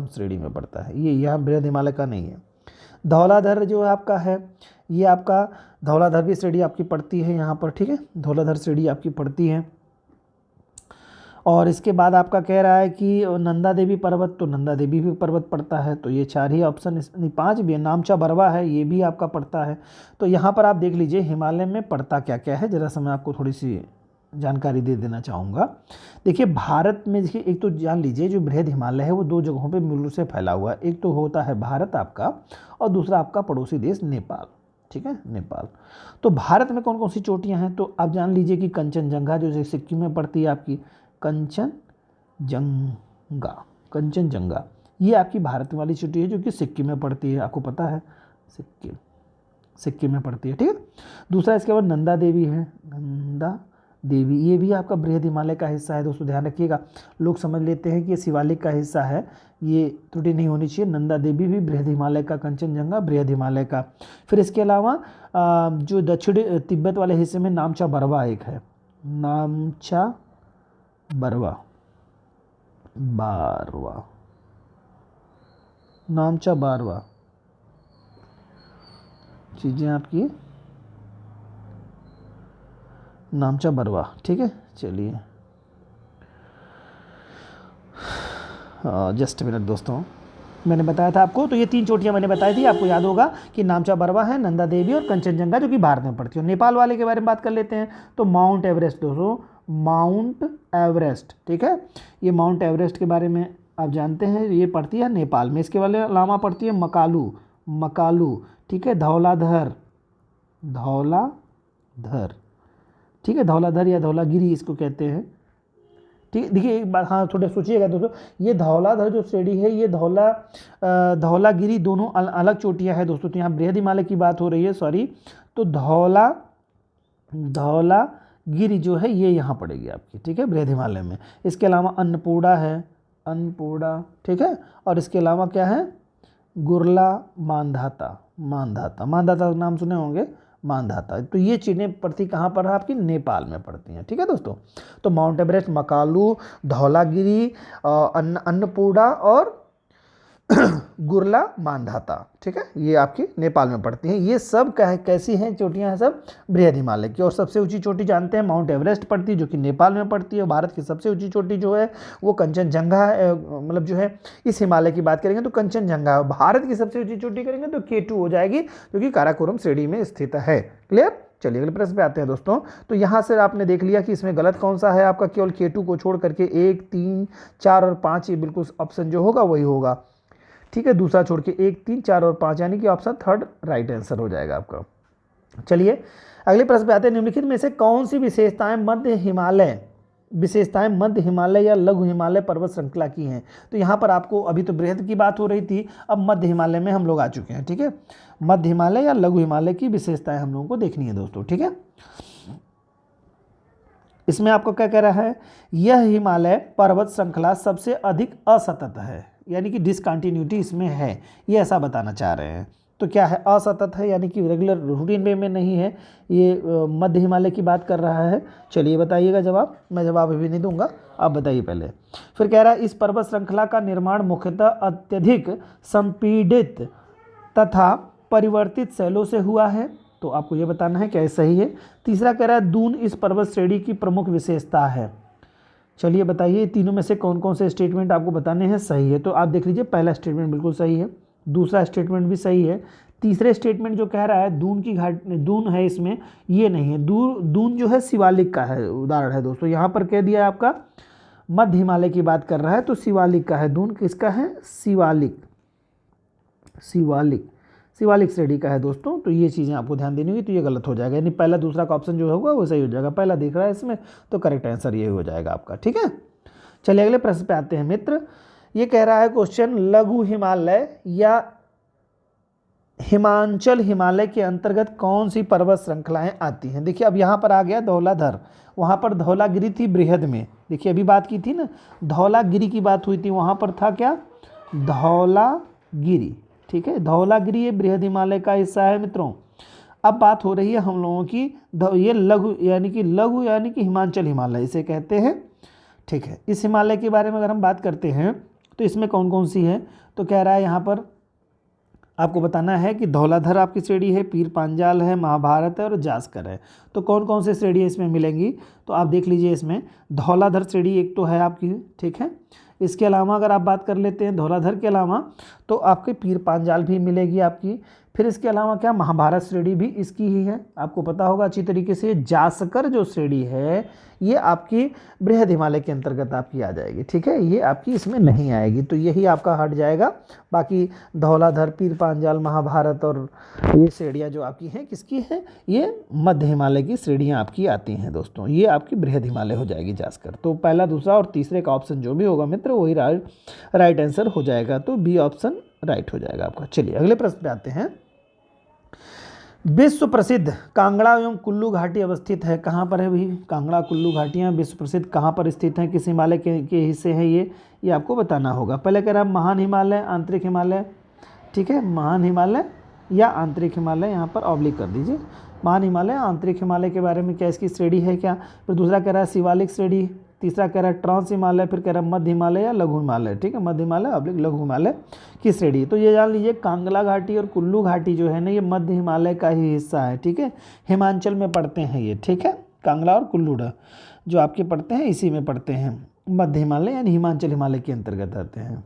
श्रेणी में पड़ता है, ये यहाँ बृहद हिमालय का नहीं है। धौलाधर जो आपका है, ये आपका धौलाधर भी श्रेणी आपकी पड़ती है यहाँ पर, ठीक है, धौलाधर श्रेणी आपकी पड़ती है। और इसके बाद आपका कह रहा है कि नंदा देवी पर्वत, तो नंदा देवी भी पर्वत पड़ता है, तो ये 4 ही ऑप्शन, नहीं 5 भी है। नामचा बरवा है, ये भी आपका पड़ता है। तो यहाँ पर आप देख लीजिए हिमालय में पड़ता क्या क्या है, जरा सा मैं आपको थोड़ी सी जानकारी दे देना चाहूँगा। देखिए भारत में, देखिए एक तो जान लीजिए जो बृहद हिमालय है वो 2 जगहों पे मूल रूप से फैला हुआ है, एक तो होता है भारत आपका, और दूसरा आपका पड़ोसी देश नेपाल, ठीक है, नेपाल। तो भारत में कौन कौन सी चोटियाँ हैं, तो आप जान लीजिए कि कंचनजंगा जो सिक्किम में पड़ती है आपकी, कंचनजंगा ये आपकी भारत वाली चोटी है जो कि सिक्किम में पड़ती है, आपको पता है, सिक्किम में पड़ती है, ठीक है। दूसरा इसके बाद नंदा देवी है, नंदा देवी, ये भी आपका बृहद हिमालय का हिस्सा है दोस्तों, ध्यान रखिएगा, लोग समझ लेते हैं कि ये शिवालिक का हिस्सा है, ये त्रुटि नहीं होनी चाहिए। नंदा देवी भी बृहद हिमालय का, कंचनजंगा बृहद हिमालय का। फिर इसके अलावा जो दक्षिण तिब्बत वाले हिस्से में नामचा बरवा एक है, नामचा बरवा, नामचा बारवा चीज़ें आपकी, नामचा बरवा, ठीक है। चलिए जस्ट मिनट दोस्तों, मैंने बताया था आपको, तो ये 3 चोटियाँ मैंने बताई थी, आपको याद होगा कि नामचा बरवा है, नंदा देवी और कंचनजंगा जो कि भारत में पड़ती है। नेपाल वाले के बारे में बात कर लेते हैं, तो माउंट एवरेस्ट दोस्तों, माउंट एवरेस्ट, ठीक है, ये माउंट एवरेस्ट के बारे में आप जानते हैं, ये पड़ती है नेपाल में। इसके वाले अलावा पड़ती है मकालू, ठीक है, धौलाधर, ठीक है, धौलाधर या धौलागिरी इसको कहते हैं, ठीक है। देखिए एक बात, हाँ थोड़ा सोचिएगा दोस्तों, ये धौलाधर जो श्रेणी है, ये धौलागिरी दोनों अलग चोटियाँ हैं दोस्तों। तो यहाँ बृहद हिमालय की बात हो रही है, सॉरी, तो धौलागिरी जो है ये यहाँ पड़ेगी आपकी, ठीक है, बृहद हिमालय में। इसके अलावा अन्नपूर्णा है, ठीक है, और इसके अलावा क्या है, गुरला, मानधाता का नाम सुने होंगे, मानधाता। तो ये चीज़ें पड़ती कहाँ पर है आपकी, नेपाल में पड़ती हैं, ठीक है दोस्तों। तो माउंट एवरेस्ट, मकालू, धौलागिरी, अन्नपूर्णा और गुरला, मानधाता, ठीक है, ये आपकी नेपाल में पड़ती हैं। ये सब कैसी हैं चोटियाँ हैं, सब बृहद हिमालय की। और सबसे ऊंची चोटी जानते हैं माउंट एवरेस्ट पड़ती है जो कि नेपाल में पड़ती है। भारत की सबसे ऊंची चोटी जो है वो कंचनजंगा है, मतलब जो है इस हिमालय की बात करेंगे तो कंचनजंगा। भारत की सबसे ऊंची चोटी करेंगे तो K2 हो जाएगी जो कि काराकोरम श्रेणी में स्थित है। क्लियर। चलिए अगले प्रश्न पे आते हैं दोस्तों। तो यहाँ से आपने देख लिया कि इसमें गलत कौन सा है आपका, केवल K2 को छोड़ करके 1, 3, 4 और 5 ये बिल्कुल ऑप्शन जो होगा वही होगा, ठीक है। दूसरा छोड़ के 1, 3, 4 और 5 यानी कि ऑप्शन 3 राइट आंसर हो जाएगा आपका। चलिए अगले प्रश्न पे आते हैं। निम्नलिखित में से कौन सी विशेषताएं मध्य हिमालय या लघु हिमालय पर्वत श्रृंखला की हैं। तो यहाँ पर आपको अभी तो बृहद की बात हो रही थी, अब मध्य हिमालय में हम लोग आ चुके हैं, ठीक है। मध्य हिमालय या लघु हिमालय की विशेषताएं हम लोगों को देखनी है दोस्तों, ठीक है। इसमें आपको क्या कह रहा है, यह हिमालय पर्वत श्रृंखला सबसे अधिक असतत है, यानी कि डिसकंटिन्यूटी इसमें है, ये ऐसा बताना चाह रहे हैं, तो क्या है, असतत है, यानी कि रेगुलर रूटीन वे में नहीं है, ये मध्य हिमालय की बात कर रहा है। चलिए बताइएगा जवाब, मैं जवाब अभी नहीं दूंगा, आप बताइए पहले। फिर कह रहा है इस पर्वत श्रृंखला का निर्माण मुख्यतः अत्यधिक संपीड़ित तथा परिवर्तित शैलों से हुआ है, तो आपको ये बताना है क्या ये सही है। तीसरा कह रहा है दून इस पर्वत श्रेणी की प्रमुख विशेषता है। चलिए बताइए तीनों में से कौन कौन से स्टेटमेंट आपको बताने हैं सही है। तो आप देख लीजिए, पहला स्टेटमेंट बिल्कुल सही है, दूसरा स्टेटमेंट भी सही है, तीसरे स्टेटमेंट जो कह रहा है दून की घाट, दून है इसमें, ये नहीं है। दून जो है शिवालिक का है उदाहरण है दोस्तों, यहाँ पर कह दिया है आपका मध्य हिमालय की बात कर रहा है, तो शिवालिक का है। दून किसका है, शिवालिक, शिवालिक, शिवालिक श्रेणी का है दोस्तों। तो ये चीज़ें आपको ध्यान देनी होगी, तो ये गलत हो जाएगा, यानी पहला दूसरा का ऑप्शन जो होगा वो सही हो जाएगा। पहला दिख रहा है इसमें, तो करेक्ट आंसर ये हो जाएगा आपका, ठीक है। चलिए अगले प्रश्न पे आते हैं मित्र। ये कह रहा है क्वेश्चन, लघु हिमालय या हिमांचल हिमालय के अंतर्गत कौन सी पर्वत श्रृंखलाएं आती हैं। देखिए अब यहाँ पर आ गया धौलाधर, वहाँ पर धौलागिरी थी बृहद में। देखिए अभी बात की थी ना, धौलागिरी की बात हुई थी, वहाँ पर था क्या, धौलागिरी, ठीक है। धौलागिरी ये बृहद हिमालय का हिस्सा है मित्रों। अब बात हो रही है हम लोगों की ये लघु यानी कि हिमांचल हिमालय इसे कहते हैं, ठीक है। इस हिमालय के बारे में अगर हम बात करते हैं तो इसमें कौन कौन सी है, तो कह रहा है यहाँ पर आपको बताना है कि धौलाधर आपकी श्रेणी है, पीर पांजाल है, महाभारत है और जास्कर है। तो कौन कौन से श्रेणी इसमें मिलेंगी, तो आप देख लीजिए इसमें धौलाधर श्रेणी एक तो है आपकी, ठीक है। इसके अलावा अगर आप बात कर लेते हैं धौलाधर के अलावा, तो आपके पीर पांजाल भी मिलेगी आपकी। फिर इसके अलावा क्या, महाभारत श्रेणी भी इसकी ही है, आपको पता होगा अच्छी तरीके से। जासकर जो श्रेणी है ये आपकी बृहद हिमालय के अंतर्गत आपकी आ जाएगी, ठीक है, ये आपकी इसमें नहीं आएगी, तो यही आपका हट जाएगा। बाकी धौलाधर, पीर पांजाल, महाभारत और ये श्रेणियाँ जो आपकी हैं किसकी हैं, ये मध्य हिमालय की श्रेणियाँ आपकी आती हैं दोस्तों, ये आपकी बृहद हिमालय हो जाएगी जासकर। तो पहला, दूसरा और तीसरे का ऑप्शन जो भी होगा मित्र वही राइट आंसर हो जाएगा, तो बी ऑप्शन राइट हो जाएगा आपका। चलिए अगले प्रश्न पे आते हैं। विश्व प्रसिद्ध कांगड़ा एवं कुल्लू घाटी अवस्थित है, कहाँ पर है भाई, कांगड़ा कुल्लू घाटियाँ विश्व प्रसिद्ध कहाँ पर स्थित हैं, किस हिमालय के हिस्से हैं ये आपको बताना होगा। पहले कह रहा है महान हिमालय, आंतरिक हिमालय, ठीक है, महान हिमालय या आंतरिक हिमालय, यहाँ पर ऑब्लिक कर दीजिए। महान हिमालय, आंतरिक हिमालय के बारे में क्या इसकी श्रेणी है क्या। फिर दूसरा कह रहा है शिवालिक श्रेणी, तीसरा कह रहा है ट्रांस हिमालय, फिर कह रहा है मध्य हिमालय या लघु हिमालय, ठीक है, मध्य हिमालय ऑब्लिक लघु हिमालय की श्रेणी। तो ये जान लीजिए कांगला घाटी और कुल्लू घाटी जो है ना ये मध्य हिमालय का ही हिस्सा है, ठीक है, हिमाचल में पड़ते हैं ये, ठीक है। कांगला और कुल्लू जो आपके पड़ते हैं इसी में पड़ते हैं, मध्य हिमालय यानी हिमाचल हिमालय के अंतर्गत आते हैं।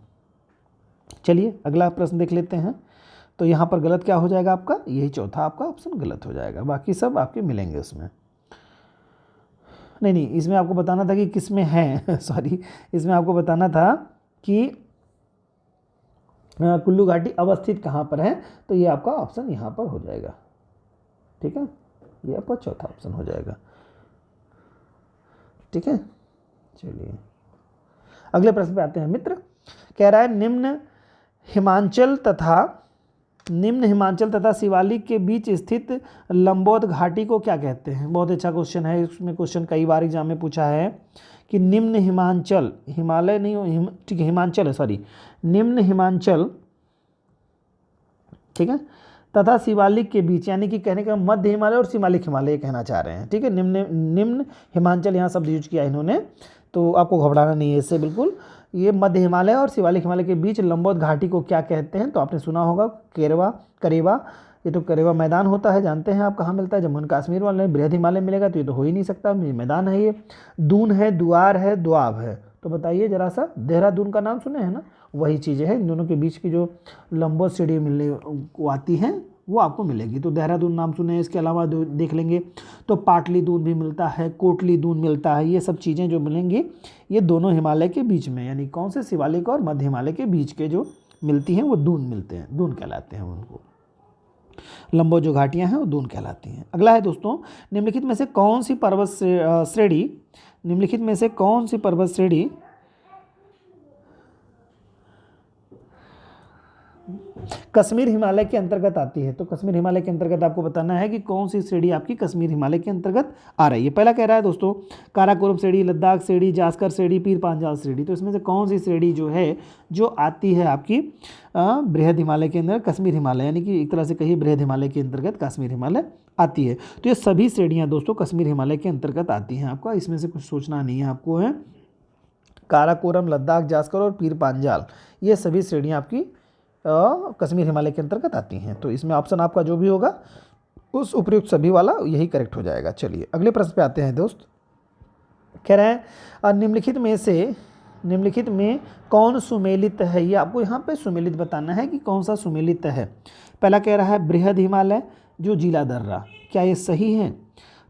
चलिए अगला प्रश्न देख लेते हैं। तो यहाँ पर गलत क्या हो जाएगा आपका, यही चौथा आपका ऑप्शन गलत हो जाएगा, बाकी सब आपके मिलेंगे उसमें। नहीं, इसमें आपको बताना था कि किस में है सॉरी, इसमें आपको बताना था कि कुल्लू घाटी अवस्थित कहाँ पर है, तो ये आपका ऑप्शन यहाँ पर हो जाएगा, ठीक है, ये आपका चौथा ऑप्शन हो जाएगा, ठीक है। चलिए अगले प्रश्न पे आते हैं मित्र। कह रहा है निम्न हिमाचल तथा शिवालिक के बीच स्थित लंबोद घाटी को क्या कहते हैं। बहुत अच्छा क्वेश्चन है, इसमें क्वेश्चन कई बार एग्जाम में पूछा है कि निम्न हिमाचल, हिमालय नहीं ठीक है, हिमाचल है सॉरी, निम्न हिमाचल, ठीक है, तथा शिवालिक के बीच, यानी कि कहने का मध्य हिमालय और शिवालिक हिमालय ये कहना चाह रहे हैं, ठीक है। निम्न हिमाचल यहाँ शब्द यूज किया इन्होंने, तो आपको घबराना नहीं है इससे बिल्कुल। ये मध्य हिमालय और शिवालिक हिमालय के बीच लंबोद घाटी को क्या कहते हैं, तो आपने सुना होगा करेवा, ये तो करेवा मैदान होता है, जानते हैं आप कहाँ मिलता है, जम्मू एंड कश्मीर वाले। बृहद हिमालय मिलेगा तो ये तो हो ही नहीं सकता, मैदान है ये। दून है, दुआर है, द्वाब है, तो बताइए जरा सा, देहरादून का नाम सुने हैं ना, वही चीज़ें हैं, इन दोनों के बीच की जो लंबोद श्रेणी मिलने को आती हैं वो आपको मिलेगी। तो देहरादून नाम सुने हैं, इसके अलावा देख लेंगे तो पाटली दून भी मिलता है, कोटली दून मिलता है, ये सब चीज़ें जो मिलेंगी ये दोनों हिमालय के बीच में, यानी कौन से, शिवालिक और मध्य हिमालय के बीच के जो मिलती हैं वो दून मिलते हैं, दून कहलाते हैं उनको। लंबो जो घाटियाँ हैं वो दून कहलाती हैं। अगला है दोस्तों, निम्नलिखित में से कौन सी पर्वत श्रेणी, निम्नलिखित में से कौन सी पर्वत श्रेणी कश्मीर हिमालय के अंतर्गत आती है। तो कश्मीर हिमालय के अंतर्गत आपको बताना है कि कौन सी श्रेणी आपकी कश्मीर हिमालय के अंतर्गत आ रही है। पहला कह रहा है दोस्तों काराकोरम श्रेणी, लद्दाख श्रेणी, जास्कर श्रेणी, पीर पांचाल श्रेणी। तो इसमें से कौन सी श्रेणी जो है जो आती है आपकी बृहद हिमालय के अंदर, कश्मीर हिमालय, यानी कि एक तरह से कहिए बृहद हिमालय के अंतर्गत कश्मीर हिमालय आती है। तो ये सभी श्रेणियाँ दोस्तों कश्मीर हिमालय के अंतर्गत आती हैं। आपका इसमें से कुछ सोचना नहीं है आपको है। काराकोरम, लद्दाख, जास्कर और पीर पांचाल, ये सभी श्रेणियाँ आपकी कश्मीर हिमालय के अंतर्गत आती हैं। तो इसमें ऑप्शन आपका जो भी होगा उस उपयुक्त सभी वाला यही करेक्ट हो जाएगा। चलिए अगले प्रश्न पे आते हैं दोस्त। कह रहे हैं निम्नलिखित में कौन सुमेलित है। ये आपको यहाँ पे सुमेलित बताना है कि कौन सा सुमेलित है। पहला कह रहा है बृहद हिमालय जो जिला दर्रा, क्या ये सही है?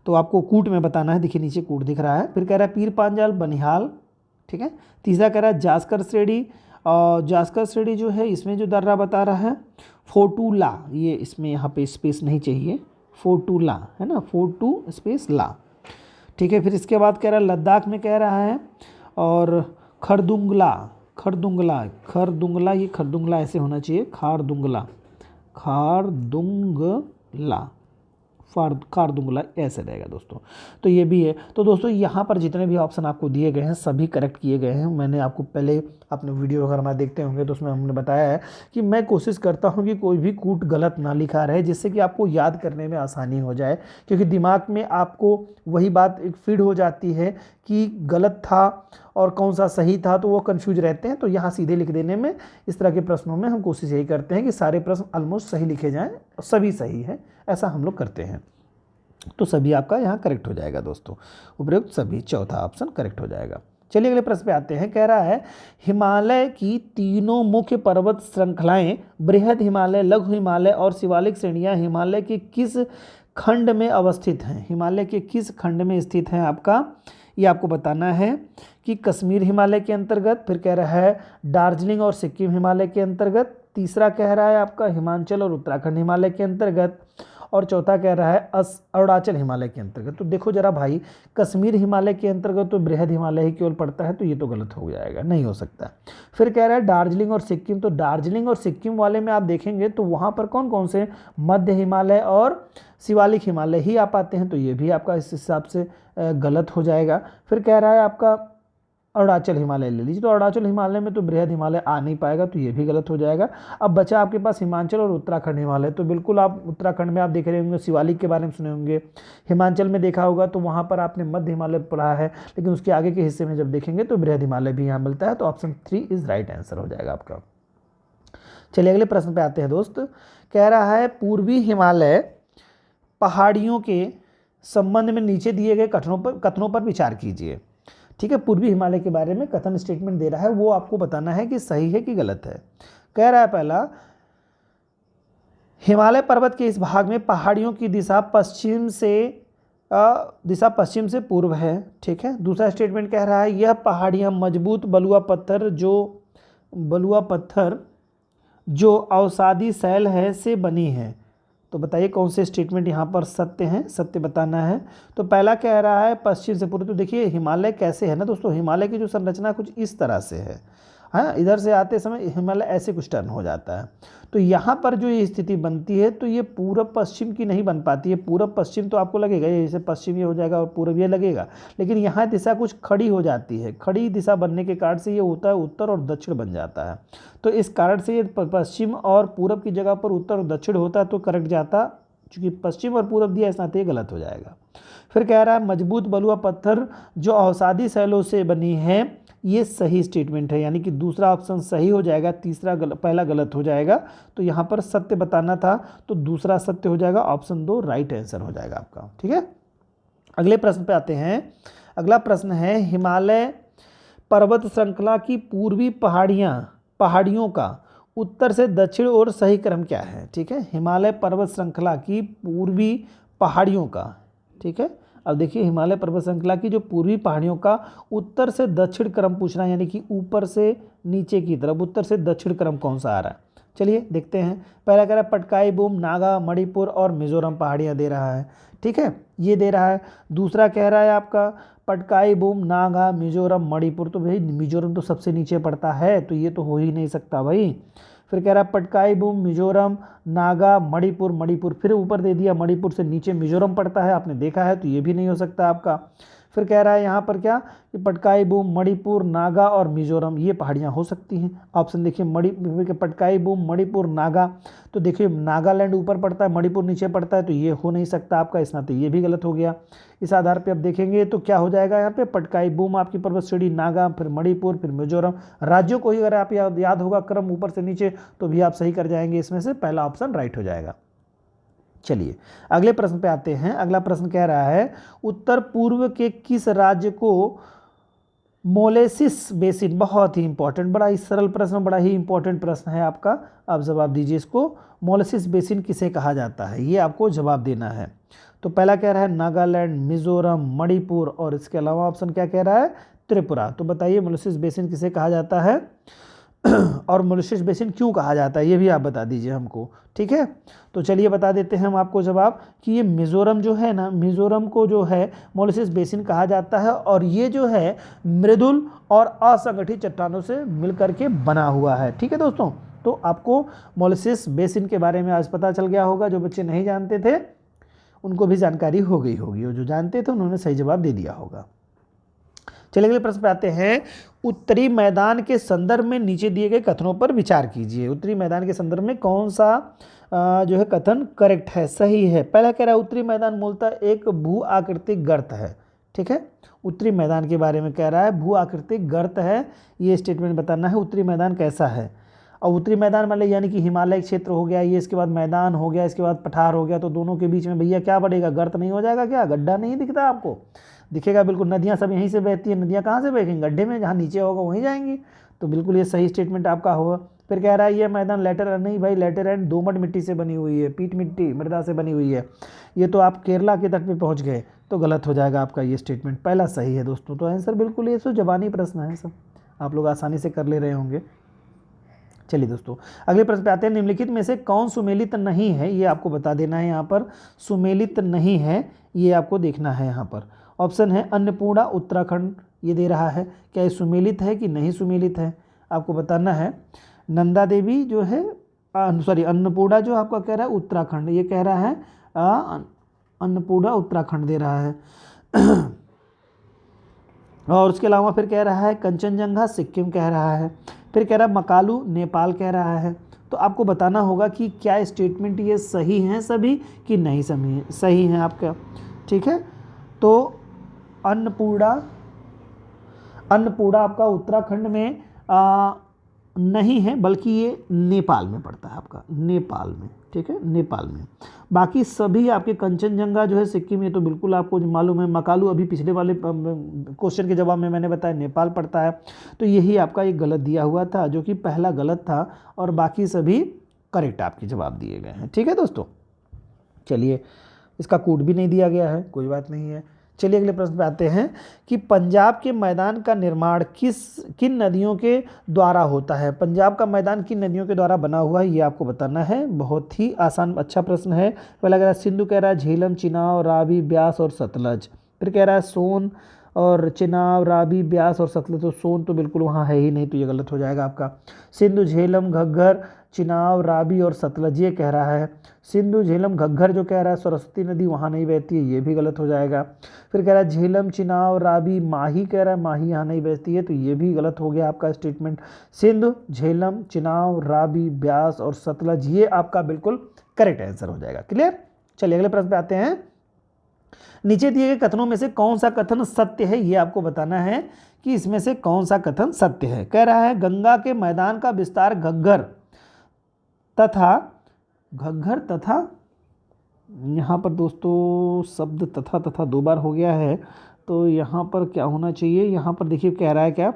तो आपको कूट में बताना है, देखिए नीचे कूट दिख रहा है। फिर कह रहा है पीर पांचाल बनिहाल, ठीक है। तीसरा कह रहा है जास्कर श्रेणी, और जास्कर श्रेणी जो है इसमें जो दर्रा बता रहा है फोटूला, ये इसमें यहाँ पे स्पेस नहीं चाहिए, फोटूला है ना, फोटू स्पेस ला, ठीक है। फिर इसके बाद कह रहा है लद्दाख में कह रहा है और खरदुंगला, ये खरदुंगला ऐसे होना चाहिए, खारदुंगला ऐसे रहेगा दोस्तों। तो ये भी है। तो दोस्तों यहाँ पर जितने भी ऑप्शन आपको दिए गए हैं सभी करेक्ट किए गए हैं। मैंने आपको पहले अपने वीडियो अगर हमारे देखते होंगे तो उसमें हमने बताया है कि मैं कोशिश करता हूँ कि कोई भी कूट गलत ना लिखा रहे, जिससे कि आपको याद करने में आसानी हो जाए, क्योंकि दिमाग में आपको वही बात एक फीड हो जाती है कि गलत था और कौन सा सही था, तो वो कंफ्यूज रहते हैं। तो यहाँ सीधे लिख देने में इस तरह के प्रश्नों में हम कोशिश यही करते हैं कि सारे प्रश्न ऑलमोस्ट सही लिखे जाएँ, सभी सही है, ऐसा हम लोग करते हैं। तो सभी आपका यहाँ करेक्ट हो जाएगा दोस्तों, उपयुक्त सभी, चौथा ऑप्शन करेक्ट हो जाएगा। चलिए अगले प्रश्न पे आते हैं। कह रहा है हिमालय की तीनों मुख्य पर्वत श्रृंखलाएं बृहद हिमालय, लघु हिमालय और शिवालिक श्रेणियां हिमालय के किस खंड में अवस्थित हैं। हिमालय के किस खंड में स्थित हैं आपका, ये आपको बताना है कि कश्मीर हिमालय के अंतर्गत, फिर कह रहा है दार्जिलिंग और सिक्किम हिमालय के अंतर्गत, तीसरा कह रहा है आपका हिमाचल और उत्तराखंड हिमालय के अंतर्गत, और चौथा कह रहा है अरुणाचल हिमालय के अंतर्गत। तो देखो जरा भाई, कश्मीर हिमालय के अंतर्गत तो बृहद हिमालय ही केवल पड़ता है, तो ये तो गलत हो जाएगा, नहीं हो सकता। फिर कह रहा है दार्जिलिंग और सिक्किम, तो दार्जिलिंग और सिक्किम वाले में आप देखेंगे तो वहाँ पर कौन कौन से मध्य हिमालय और शिवालिक हिमालय ही आ पाते हैं, तो ये भी आपका इस हिसाब से गलत हो जाएगा। फिर कह रहा है आपका अरुणाचल हिमालय ले लीजिए, तो अरुणाचल हिमालय में तो बृहद हिमालय आ नहीं पाएगा, तो ये भी गलत हो जाएगा। अब बचा आपके पास हिमाचल और उत्तराखंड हिमालय, तो बिल्कुल आप उत्तराखंड में आप देख रहे होंगे शिवालिक के बारे में सुने होंगे, हिमाचल में देखा होगा तो वहाँ पर आपने मध्य हिमालय पढ़ा है, लेकिन उसके आगे के हिस्से में जब देखेंगे तो बृहद हिमालय भी यहाँ मिलता है। तो ऑप्शन 3 इज राइट आंसर हो जाएगा आपका। चलिए अगले प्रश्न पे आते हैं दोस्त। कह रहा है पूर्वी हिमालय पहाड़ियों के संबंध में नीचे दिए गए कथनों पर विचार कीजिए, ठीक है। पूर्वी हिमालय के बारे में कथन स्टेटमेंट दे रहा है, वो आपको बताना है कि सही है कि गलत है। कह रहा है पहला, हिमालय पर्वत के इस भाग में पहाड़ियों की दिशा पश्चिम से पूर्व है, ठीक है। दूसरा स्टेटमेंट कह रहा है यह पहाड़ियाँ मजबूत बलुआ पत्थर जो अवसादी शैल है से बनी है। तो बताइए कौन से स्टेटमेंट यहाँ पर सत्य हैं, सत्य बताना है। तो पहला कह रहा है पश्चिम से पूर्व, तो देखिए हिमालय कैसे है ना दोस्तों, हिमालय की जो संरचना कुछ इस तरह से है, हाँ, इधर से आते समय हिमालय ऐसे कुछ टर्न हो जाता है। तो यहाँ पर जो ये स्थिति बनती है तो ये पूरब पश्चिम की नहीं बन पाती है। पूरब पश्चिम तो आपको लगेगा ये जैसे पश्चिम ये हो जाएगा और पूर्व ये लगेगा, लेकिन यहाँ दिशा कुछ खड़ी हो जाती है। खड़ी दिशा बनने के कारण से ये होता है उत्तर और दक्षिण बन जाता है। तो इस कारण से ये पश्चिम और पूरब की जगह पर उत्तर और दक्षिण होता तो करेक्ट जाता, चूँकि पश्चिम और पूरब दिया इस नाते गलत हो जाएगा। फिर कह रहा है मजबूत बलुआ पत्थर जो अवसादी शैलों से बनी है, ये सही स्टेटमेंट है, यानी कि दूसरा ऑप्शन सही हो जाएगा, पहला गलत हो जाएगा। तो यहाँ पर सत्य बताना था तो दूसरा सत्य हो जाएगा, ऑप्शन 2 राइट आंसर हो जाएगा आपका, ठीक है। अगले प्रश्न पे आते हैं। अगला प्रश्न है हिमालय पर्वत श्रृंखला की पूर्वी पहाड़ियों का उत्तर से दक्षिण ओर सही क्रम क्या है, ठीक है। हिमालय पर्वत श्रृंखला की पूर्वी पहाड़ियों का, ठीक है। अब देखिए हिमालय पर्वत श्रृंखला की जो पूर्वी पहाड़ियों का उत्तर से दक्षिण क्रम पूछना है, यानी कि ऊपर से नीचे की तरफ उत्तर से दक्षिण क्रम कौन सा आ रहा है। चलिए देखते हैं। पहला कह रहा है पटकाई बूम, नागा, मणिपुर और मिजोरम पहाड़ियाँ दे रहा है, ठीक है, ये दे रहा है। दूसरा कह रहा है आपका पटकाई बूम, नागा, मिजोरम, मणिपुर, तो भाई मिजोरम तो सबसे नीचे पड़ता है, तो ये तो हो ही नहीं सकता भाई। फिर कह रहा है पटकाई बूम मिजोरम, नागा, मणिपुर, मणिपुर फिर ऊपर दे दिया, मणिपुर से नीचे मिजोरम पड़ता है, आपने देखा है, तो ये भी नहीं हो सकता आपका। फिर कह रहा है यहाँ पर क्या कि पटकाई बूम, मणिपुर, नागा और मिजोरम ये पहाड़ियाँ हो सकती हैं। ऑप्शन देखिए मणिपुर, पटकाई बूम, मणिपुर, नागा, तो देखिए नागालैंड ऊपर पड़ता है, मणिपुर नीचे पड़ता है, तो ये हो नहीं सकता आपका, इस नाते ये भी गलत हो गया। इस आधार पे अब देखेंगे तो क्या हो जाएगा यहाँ पे, पटकाई बूम आपकी पर्वत श्रेणी, नागा, फिर मणिपुर, फिर मिजोरम। राज्यों को ही अगर आप याद होगा क्रम ऊपर से नीचे तो भी आप सही कर जाएंगे, इसमें से पहला ऑप्शन राइट हो जाएगा। चलिए अगले प्रश्न पे आते हैं। अगला प्रश्न कह रहा है उत्तर पूर्व के किस राज्य को मोलेसिस बेसिन, बहुत ही इंपॉर्टेंट, बड़ा ही सरल प्रश्न, बड़ा ही इंपॉर्टेंट प्रश्न है आपका, आप जवाब दीजिए इसको। मोलेसिस बेसिन किसे कहा जाता है, ये आपको जवाब देना है। तो पहला कह रहा है नागालैंड, मिजोरम, मणिपुर और इसके अलावा ऑप्शन क्या कह रहा है, त्रिपुरा। तो बताइए मोलेसिस बेसिन किसे कहा जाता है और मोलेसिस बेसिन क्यों कहा जाता है, ये भी आप बता दीजिए हमको, ठीक है। तो चलिए बता देते हैं हम आपको जवाब कि ये मिजोरम जो है ना, मिजोरम को जो है मोलेसिस बेसिन कहा जाता है, और ये जो है मृदुल और असंगठित चट्टानों से मिलकर के बना हुआ है, ठीक है दोस्तों। तो आपको मोलेसिस बेसिन के बारे में आज पता चल गया होगा, जो बच्चे नहीं जानते थे उनको भी जानकारी हो गई होगी, और जो जानते थे उन्होंने सही जवाब दे दिया होगा। चलिए अगले प्रश्न पे आते हैं। उत्तरी मैदान के संदर्भ में नीचे दिए गए कथनों पर विचार कीजिए। उत्तरी मैदान के संदर्भ में कौन सा जो है कथन करेक्ट है, सही है। पहला कह रहा है उत्तरी मैदान मूलतः एक भू आकृतिक गर्त है, ठीक है। उत्तरी मैदान के बारे में कह रहा है भू आकृतिक गर्त है, ये स्टेटमेंट बताना है उत्तरी मैदान कैसा है। और उत्तरी मैदान मतलब यानी कि हिमालय क्षेत्र हो गया ये, इसके बाद मैदान हो गया, इसके बाद पठार हो गया, तो दोनों के बीच में भैया क्या बढ़ेगा, गर्त नहीं हो जाएगा क्या, गड्ढा नहीं दिखता आपको, दिखेगा बिल्कुल। नदियाँ सब यहीं से बहती हैं, नदियाँ कहाँ से बहेंगी, गड्ढे में, जहाँ नीचे होगा वहीं जाएंगी, तो बिल्कुल ये सही स्टेटमेंट आपका होगा। फिर कह रहा है ये मैदान लेटरल नहीं भाई, लेटरल दोमट मिट्टी से बनी हुई है, पीट मिट्टी मृदा से बनी हुई है, ये तो आप केरला के तट पे पहुंच गए, तो गलत हो जाएगा आपका ये स्टेटमेंट। पहला सही है दोस्तों, तो आंसर बिल्कुल ये सब जबानी प्रश्न है, सब आप लोग आसानी से कर ले रहे होंगे। चलिए दोस्तों अगले प्रश्न पे आते हैं। निम्नलिखित में से कौन सुमेलित नहीं है, ये आपको बता देना है। यहाँ पर सुमेलित नहीं है ये आपको देखना है। यहाँ पर ऑप्शन है अन्नपूर्णा उत्तराखंड, ये दे रहा है, क्या ये सुमेलित है कि नहीं सुमेलित है, आपको बताना है। नंदा देवी जो है सॉरी अन्नपूर्णा जो आपका कह रहा है उत्तराखंड, ये कह रहा है अन्नपूर्णा उत्तराखंड दे रहा है और उसके अलावा फिर कह रहा है कंचनजंगा सिक्किम कह रहा है, फिर कह रहा है मकालू नेपाल कह रहा है। तो आपको बताना होगा कि क्या स्टेटमेंट ये सही हैं सभी कि नहीं सही हैं आपका, ठीक है। तो अन्नपूर्णा आपका उत्तराखंड में नहीं है, बल्कि ये नेपाल में पड़ता है आपका, नेपाल में, ठीक है, नेपाल में। बाकी सभी आपके कंचनजंगा जो है सिक्किम, ये तो बिल्कुल आपको मालूम है। मकालू अभी पिछले वाले क्वेश्चन के जवाब में मैंने बताया नेपाल पड़ता है, तो यही आपका एक गलत दिया हुआ था, जो कि पहला गलत था और बाकी सभी करेक्ट आपके जवाब दिए गए हैं, ठीक है दोस्तों। चलिए इसका कोड भी नहीं दिया गया है, कोई बात नहीं है। चलिए अगले प्रश्न पे आते हैं कि पंजाब के मैदान का निर्माण किन नदियों के द्वारा होता है। पंजाब का मैदान किन नदियों के द्वारा बना हुआ है, ये आपको बताना है। बहुत ही आसान अच्छा प्रश्न है। पहला कह रहा है सिंधु, कह रहा है झेलम, चिनाब, रावी, ब्यास और सतलज। फिर कह रहा है सोन और चिनाब, रावी, ब्यास और सतलज, तो सोन तो बिल्कुल वहाँ है ही नहीं, तो ये गलत हो जाएगा आपका। सिंधु, झेलम, घग्गर, चिनाब, रावी और सतलज ये कह रहा है। सिंधु, झेलम, घग्गर जो कह रहा है सरस्वती नदी वहाँ नहीं बहती है, ये भी गलत हो जाएगा। फिर कह रहा है झेलम, चिनाब, रावी, माही कह रहा है माही यहाँ नहीं बहती है, तो ये भी गलत हो गया आपका स्टेटमेंट। सिंधु, झेलम, चिनाब, रावी, ब्यास और सतलज ये आपका बिल्कुल करेक्ट आंसर हो जाएगा। क्लियर। चलिए अगले प्रश्न पे आते हैं। नीचे दिए गए कथनों में से कौन सा कथन सत्य है, ये आपको बताना है कि इसमें से कौन सा कथन सत्य है। कह रहा है गंगा के मैदान का विस्तार घग्गर तथा यहाँ पर दोस्तों शब्द तथा 2 बार हो गया है, तो यहाँ पर क्या होना चाहिए, यहाँ पर देखिए कह रहा है क्या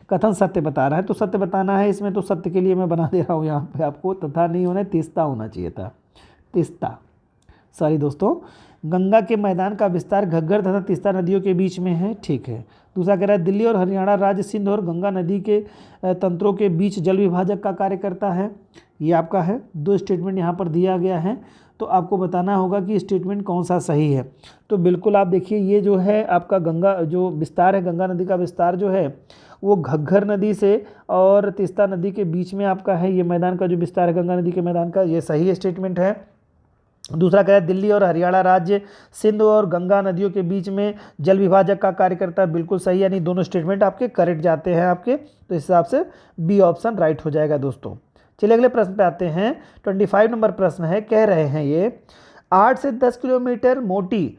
कथन सत्य बता रहा है, तो सत्य बताना है इसमें, तो सत्य के लिए मैं बना दे रहा हूँ यहाँ पे आपको, तथा नहीं होना, तिस्ता होना चाहिए था, तिस्ता, सॉरी दोस्तों। गंगा के मैदान का विस्तार घग्गर तथा तिस्ता नदियों के बीच में है, ठीक है। दूसरा कह रहा है दिल्ली और हरियाणा राज्य सिंध और गंगा नदी के तंत्रों के बीच जल विभाजक का कार्य करता है, ये आपका है। 2 स्टेटमेंट यहाँ पर दिया गया है, तो आपको बताना होगा कि स्टेटमेंट कौन सा सही है। तो बिल्कुल आप देखिए ये जो है आपका गंगा जो विस्तार है, गंगा नदी का विस्तार जो है वो घग्घर नदी से और तीस्ता नदी के बीच में आपका है ये मैदान का जो विस्तार है गंगा नदी के मैदान का, ये सही स्टेटमेंट है। दूसरा कह रहा है दिल्ली और हरियाणा राज्य सिंध और गंगा नदियों के बीच में जल विभाजक का कार्य करता है, बिल्कुल सही, यानी दोनों स्टेटमेंट आपके करेक्ट जाते हैं आपके, तो इस हिसाब से बी ऑप्शन राइट हो जाएगा दोस्तों। चलिए अगले प्रश्न पे आते हैं। 25 नंबर प्रश्न है, कह रहे हैं ये 8 से 10 किलोमीटर मोटी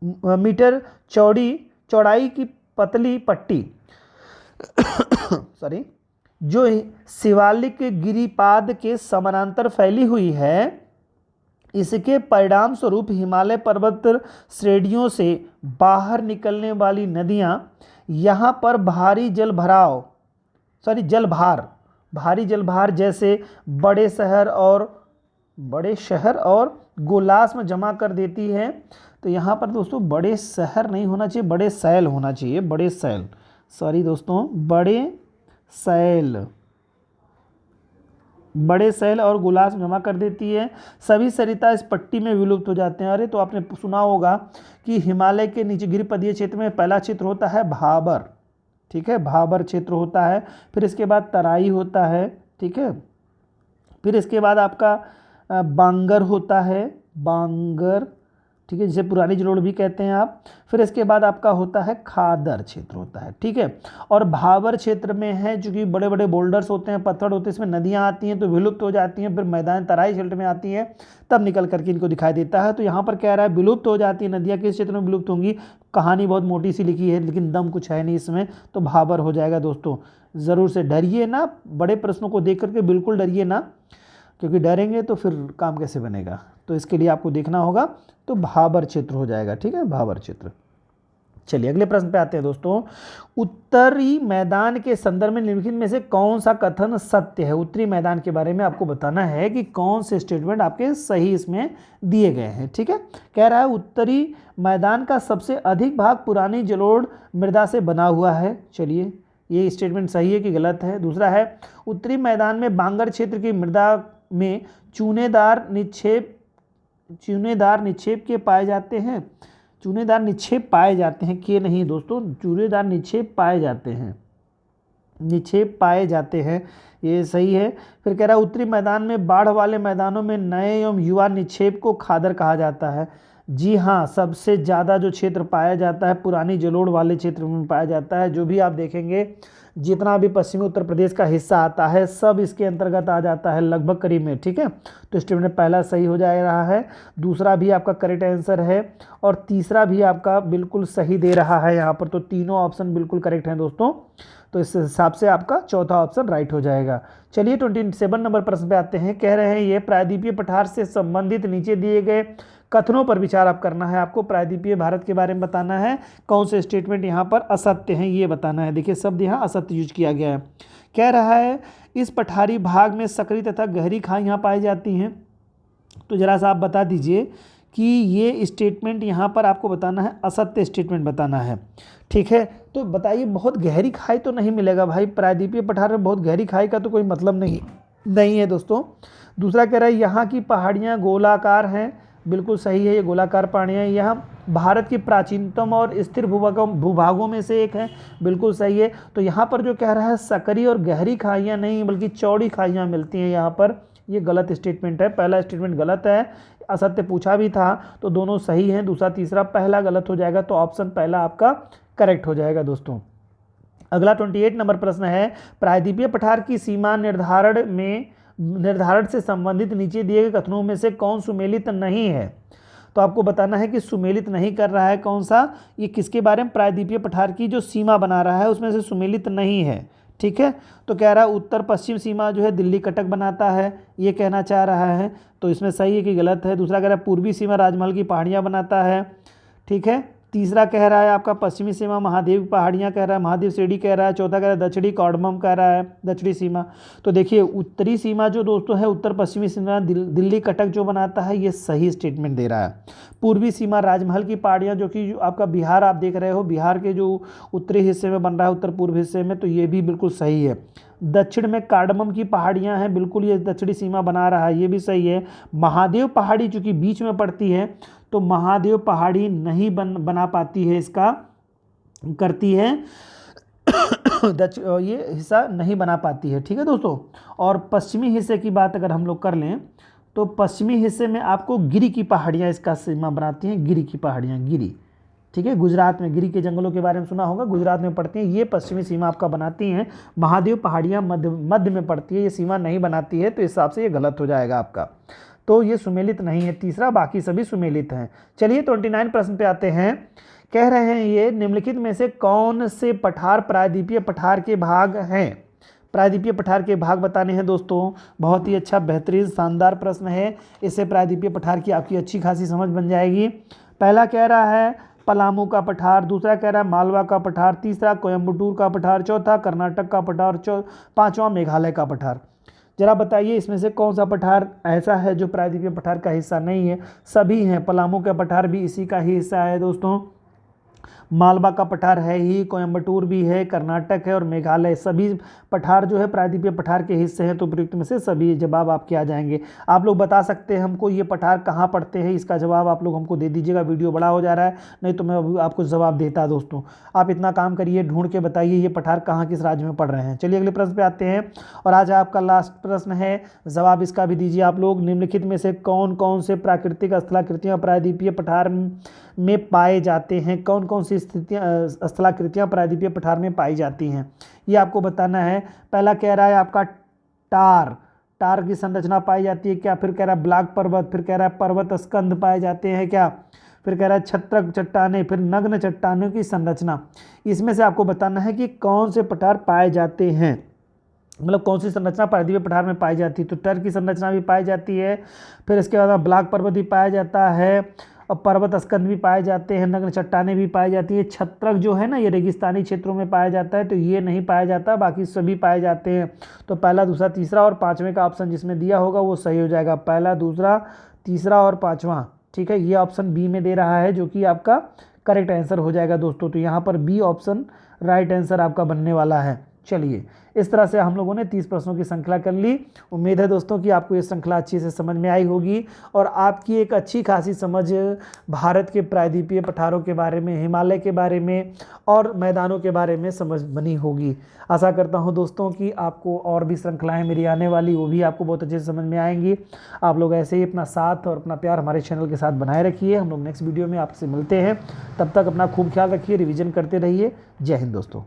मीटर चौड़ाई की पतली पट्टी सॉरी जो शिवालिक गिरिपाद के समानांतर फैली हुई है, इसके परिणाम स्वरूप हिमालय पर्वत श्रेणियों से बाहर निकलने वाली नदियां यहाँ पर भारी जलभार जैसे बड़े शहर और गोलास में जमा कर देती है। तो यहाँ पर दोस्तों बड़े शहर नहीं होना चाहिए, बड़े सैल होना चाहिए, बड़े सैल, सॉरी दोस्तों, बड़े सैल और गुलास जमा कर देती है। सभी सरिता इस पट्टी में विलुप्त हो जाते हैं। अरे तो आपने सुना होगा कि हिमालय के नीचे गिरिपदीय क्षेत्र में पहला क्षेत्र होता है भाबर, ठीक है, भाबर क्षेत्र होता है, फिर इसके बाद तराई होता है, ठीक है, फिर इसके बाद आपका बांगर होता है, बांगर, ठीक है, जिसे पुरानी जलोढ़ भी कहते हैं आप, फिर इसके बाद आपका होता है खादर क्षेत्र होता है, ठीक है। और भाबर क्षेत्र में है चूंकि बड़े बड़े बोल्डर्स होते हैं, पत्थर होते हैं, इसमें नदियां आती हैं तो विलुप्त हो जाती हैं, फिर मैदान तराई क्षेत्र में आती है तब निकल करके इनको दिखाई देता है। तो यहाँ पर कह रहा है विलुप्त हो जाती है नदियाँ, किस क्षेत्र में विलुप्त होंगी, कहानी बहुत मोटी सी लिखी है लेकिन दम कुछ है नहीं इसमें, तो भाबर हो जाएगा दोस्तों। ज़रूर से डरिए ना, बड़े प्रश्नों को देख करके बिल्कुल डरिए ना, क्योंकि डरेंगे तो फिर काम कैसे बनेगा, तो इसके लिए आपको देखना होगा, तो भाबर क्षेत्र हो जाएगा, ठीक है, भाबर क्षेत्र। चलिए अगले प्रश्न पे आते हैं दोस्तों। उत्तरी मैदान के संदर्भ में निम्नलिखित में से कौन सा कथन सत्य है। उत्तरी मैदान के बारे में आपको बताना है कि कौन से स्टेटमेंट आपके सही इसमें दिए गए हैं, ठीक है। कह रहा है उत्तरी मैदान का सबसे अधिक भाग पुरानी जलोढ़ मृदा से बना हुआ है। चलिए ये स्टेटमेंट सही है कि गलत है। दूसरा है उत्तरी मैदान में बांगर क्षेत्र की मृदा में चूनेदार निक्षेप के पाए जाते हैं, चूनेदार निक्षेप पाए जाते हैं, के नहीं दोस्तों, चूनेदार निक्षेप पाए जाते हैं, ये सही है। फिर कह रहा है उत्तरी मैदान में बाढ़ वाले मैदानों में नए एवं युवा निक्षेप को खादर कहा जाता है। जी हाँ, सबसे ज़्यादा जो क्षेत्र पाया जाता है पुरानी जलोढ़ वाले क्षेत्र में पाया जाता है। जो भी आप देखेंगे जितना भी पश्चिमी उत्तर प्रदेश का हिस्सा आता है सब इसके अंतर्गत आ जाता है लगभग करीब में, ठीक है। तो स्टेटमेंट पहला सही हो जा रहा है, दूसरा भी आपका करेक्ट आंसर है और तीसरा भी आपका बिल्कुल सही दे रहा है यहाँ पर, तो तीनों ऑप्शन बिल्कुल करेक्ट हैं दोस्तों। तो इस हिसाब से आपका चौथा ऑप्शन राइट हो जाएगा। चलिए 27 नंबर प्रश्न पे आते हैं। कह रहे हैं ये प्रायद्वीपीय पठार से संबंधित नीचे दिए गए कथनों पर विचार आप करना है, आपको प्रायद्वीपीय भारत के बारे में बताना है, कौन से स्टेटमेंट यहाँ पर असत्य हैं ये बताना है। देखिए शब्द यहाँ असत्य यूज किया गया है। कह रहा है इस पठारी भाग में सकरी तथा गहरी खाइयाँ पाई जाती हैं। तो जरा सा आप बता दीजिए कि ये स्टेटमेंट यहाँ पर आपको बताना है, असत्य स्टेटमेंट बताना है, ठीक है। तो बताइए बहुत गहरी खाई तो नहीं मिलेगा भाई, प्रायद्वीपीय पठार में बहुत गहरी खाई का तो कोई मतलब नहीं है दोस्तों। दूसरा कह रहा है यहाँ की पहाड़ियाँ गोलाकार हैं, बिल्कुल सही है, ये गोलाकार पहाड़ियाँ यहाँ भारत की प्राचीनतम और स्थिर भूभागों में से एक है, बिल्कुल सही है। तो यहाँ पर जो कह रहा है सकरी और गहरी खाइयाँ नहीं बल्कि चौड़ी खाइयाँ मिलती हैं यहाँ पर, ये गलत स्टेटमेंट है, पहला स्टेटमेंट गलत है, असत्य पूछा भी था तो दोनों सही हैं, दूसरा तीसरा पहला गलत हो जाएगा, तो ऑप्शन पहला आपका करेक्ट हो जाएगा दोस्तों। अगला 28 नंबर प्रश्न है प्रायद्वीपीय पठार की सीमा निर्धारण से संबंधित नीचे दिए गए कथनों में से कौन सुमेलित नहीं है। तो आपको बताना है कि सुमेलित नहीं कर रहा है कौन सा, ये किसके बारे में, प्रायद्वीपीय पठार की जो सीमा बना रहा है उसमें से सुमेलित नहीं है, ठीक है। तो कह रहा है उत्तर पश्चिम सीमा जो है दिल्ली कटक बनाता है, ये कहना चाह रहा है, तो इसमें सही है कि गलत है। दूसरा कह रहा है पूर्वी सीमा राजमहल की पहाड़ियाँ बनाता है, ठीक है। तीसरा कह रहा है आपका पश्चिमी सीमा महादेव पहाड़ियाँ कह रहा है, महादेव श्रेणी कह रहा है। चौथा कह रहा है दक्षिणी कॉर्डमम कह रहा है, दक्षिणी सीमा। तो देखिए उत्तरी सीमा जो दोस्तों है उत्तर पश्चिमी सीमा दिल्ली कटक जो बनाता है, ये सही स्टेटमेंट दे रहा है। पूर्वी सीमा राजमहल की पहाड़ियाँ जो कि आपका बिहार आप देख रहे हो, बिहार के जो उत्तरी हिस्से में बन रहा है उत्तर पूर्व हिस्से में, तो ये भी बिल्कुल सही है। दक्षिण में कार्डमम की पहाड़ियाँ हैं, बिल्कुल ये दक्षिणी सीमा बना रहा है, ये भी सही है। महादेव पहाड़ी चूँकि बीच में पड़ती है तो महादेव पहाड़ी नहीं बना पाती है, इसका करती है ये हिस्सा नहीं बना पाती है, ठीक है दोस्तों। और पश्चिमी हिस्से की बात अगर हम लोग कर लें तो पश्चिमी हिस्से में आपको गिरी की पहाड़ियाँ इसका सीमा बनाती हैं, गिरी की पहाड़ियाँ, गिरी, ठीक है। गुजरात में गिरी के जंगलों के बारे में सुना होगा, गुजरात में पड़ती हैं, ये पश्चिमी सीमा आपका बनाती हैं। महादेव पहाड़ियाँ मध्य में पड़ती है, ये सीमा नहीं बनाती है, तो इस हिसाब से ये गलत हो जाएगा आपका, तो ये सुमेलित नहीं है तीसरा, बाकी सभी सुमेलित हैं। चलिए 29 प्रश्न पे आते हैं। कह रहे हैं ये निम्नलिखित में से कौन से पठार प्रायद्वीपीय पठार के भाग हैं। प्रायद्वीपीय पठार के भाग बताने हैं दोस्तों। बहुत ही अच्छा, बेहतरीन, शानदार प्रश्न है, इससे प्रायद्वीपीय पठार की आपकी अच्छी खासी समझ बन जाएगी। पहला कह रहा है पलामू का पठार, दूसरा कह रहा है मालवा का पठार, तीसरा कोयम्बटूर का पठार, चौथा कर्नाटक का पठार, पांचवा मेघालय का पठार। जरा बताइए इसमें से कौन सा पठार ऐसा है जो प्रायद्वीपीय पठार का हिस्सा नहीं है। सभी हैं, पलामू का पठार भी इसी का ही हिस्सा है दोस्तों, मालवा का पठार है ही, कोयम्बटूर भी है, कर्नाटक है और मेघालय, सभी पठार जो है प्रायद्वीपीय पठार के हिस्से हैं। तो प्रयुक्त में से सभी जवाब आपके आ जाएंगे। आप लोग बता सकते हैं हमको ये पठार कहाँ पड़ते हैं, इसका जवाब आप लोग हमको दे दीजिएगा। वीडियो बड़ा हो जा रहा है, नहीं तो मैं अभी आपको जवाब देता दोस्तों। आप इतना काम करिए, ढूंढ के बताइए ये पठार कहाँ किस राज्य में पड़ रहे हैं। चलिए अगले प्रश्न पे आते हैं, और आज आपका लास्ट प्रश्न है, जवाब इसका भी दीजिए आप लोग। निम्नलिखित में से कौन कौन से प्राकृतिक स्थलाकृतियाँ प्रायद्वीपीय पठार में पाए जाते हैं, कौन कौन सी स्थितियाँ स्थलाकृतियाँ प्रायद्वीपीय पठार में पाई जाती हैं, ये आपको बताना है। पहला कह रहा है आपका टार की संरचना पाई जाती है क्या, फिर कह रहा है ब्लॉक पर्वत, फिर कह रहा है पर्वत स्कंद पाए जाते हैं क्या, फिर कह रहा है छत्रक चट्टानें, फिर नग्न चट्टानों की संरचना। इसमें से आपको बताना है कि कौन से पठार पाए जाते हैं, मतलब कौन सी संरचना प्रायद्वीपीय पठार में पाई जाती है। तो टर की संरचना भी पाई जाती है, फिर इसके बाद ब्लॉक पर्वत भी पाया जाता है, और पर्वत स्कंद भी पाए जाते हैं, नग्न चट्टानें भी पाई जाती है। छत्रक जो है ना, ये रेगिस्तानी क्षेत्रों में पाया जाता है, तो ये नहीं पाया जाता, बाकी सभी पाए जाते हैं। तो पहला, दूसरा, तीसरा और पाँचवें का ऑप्शन जिसमें दिया होगा वो सही हो जाएगा। पहला, दूसरा, तीसरा और पाँचवा, ठीक है। ये ऑप्शन बी में दे रहा है, जो कि आपका करेक्ट आंसर हो जाएगा दोस्तों। तो यहाँ पर बी ऑप्शन राइट आंसर आपका बनने वाला है। चलिए, इस तरह से हम लोगों ने 30 प्रश्नों की श्रृंखला कर ली। उम्मीद है दोस्तों कि आपको ये श्रृंखला अच्छी से समझ में आई होगी, और आपकी एक अच्छी खासी समझ भारत के प्रायद्वीपीय पठारों के बारे में, हिमालय के बारे में और मैदानों के बारे में समझ बनी होगी। आशा करता हूँ दोस्तों कि आपको और भी श्रृंखलाएँ मेरी आने वाली, वो भी आपको बहुत अच्छे से समझ में आएंगी। आप लोग ऐसे ही अपना साथ और अपना प्यार हमारे चैनल के साथ बनाए रखिए। हम लोग नेक्स्ट वीडियो में आपसे मिलते हैं, तब तक अपना खूब ख्याल रखिए, रिविज़न करते रहिए। जय हिंद दोस्तों।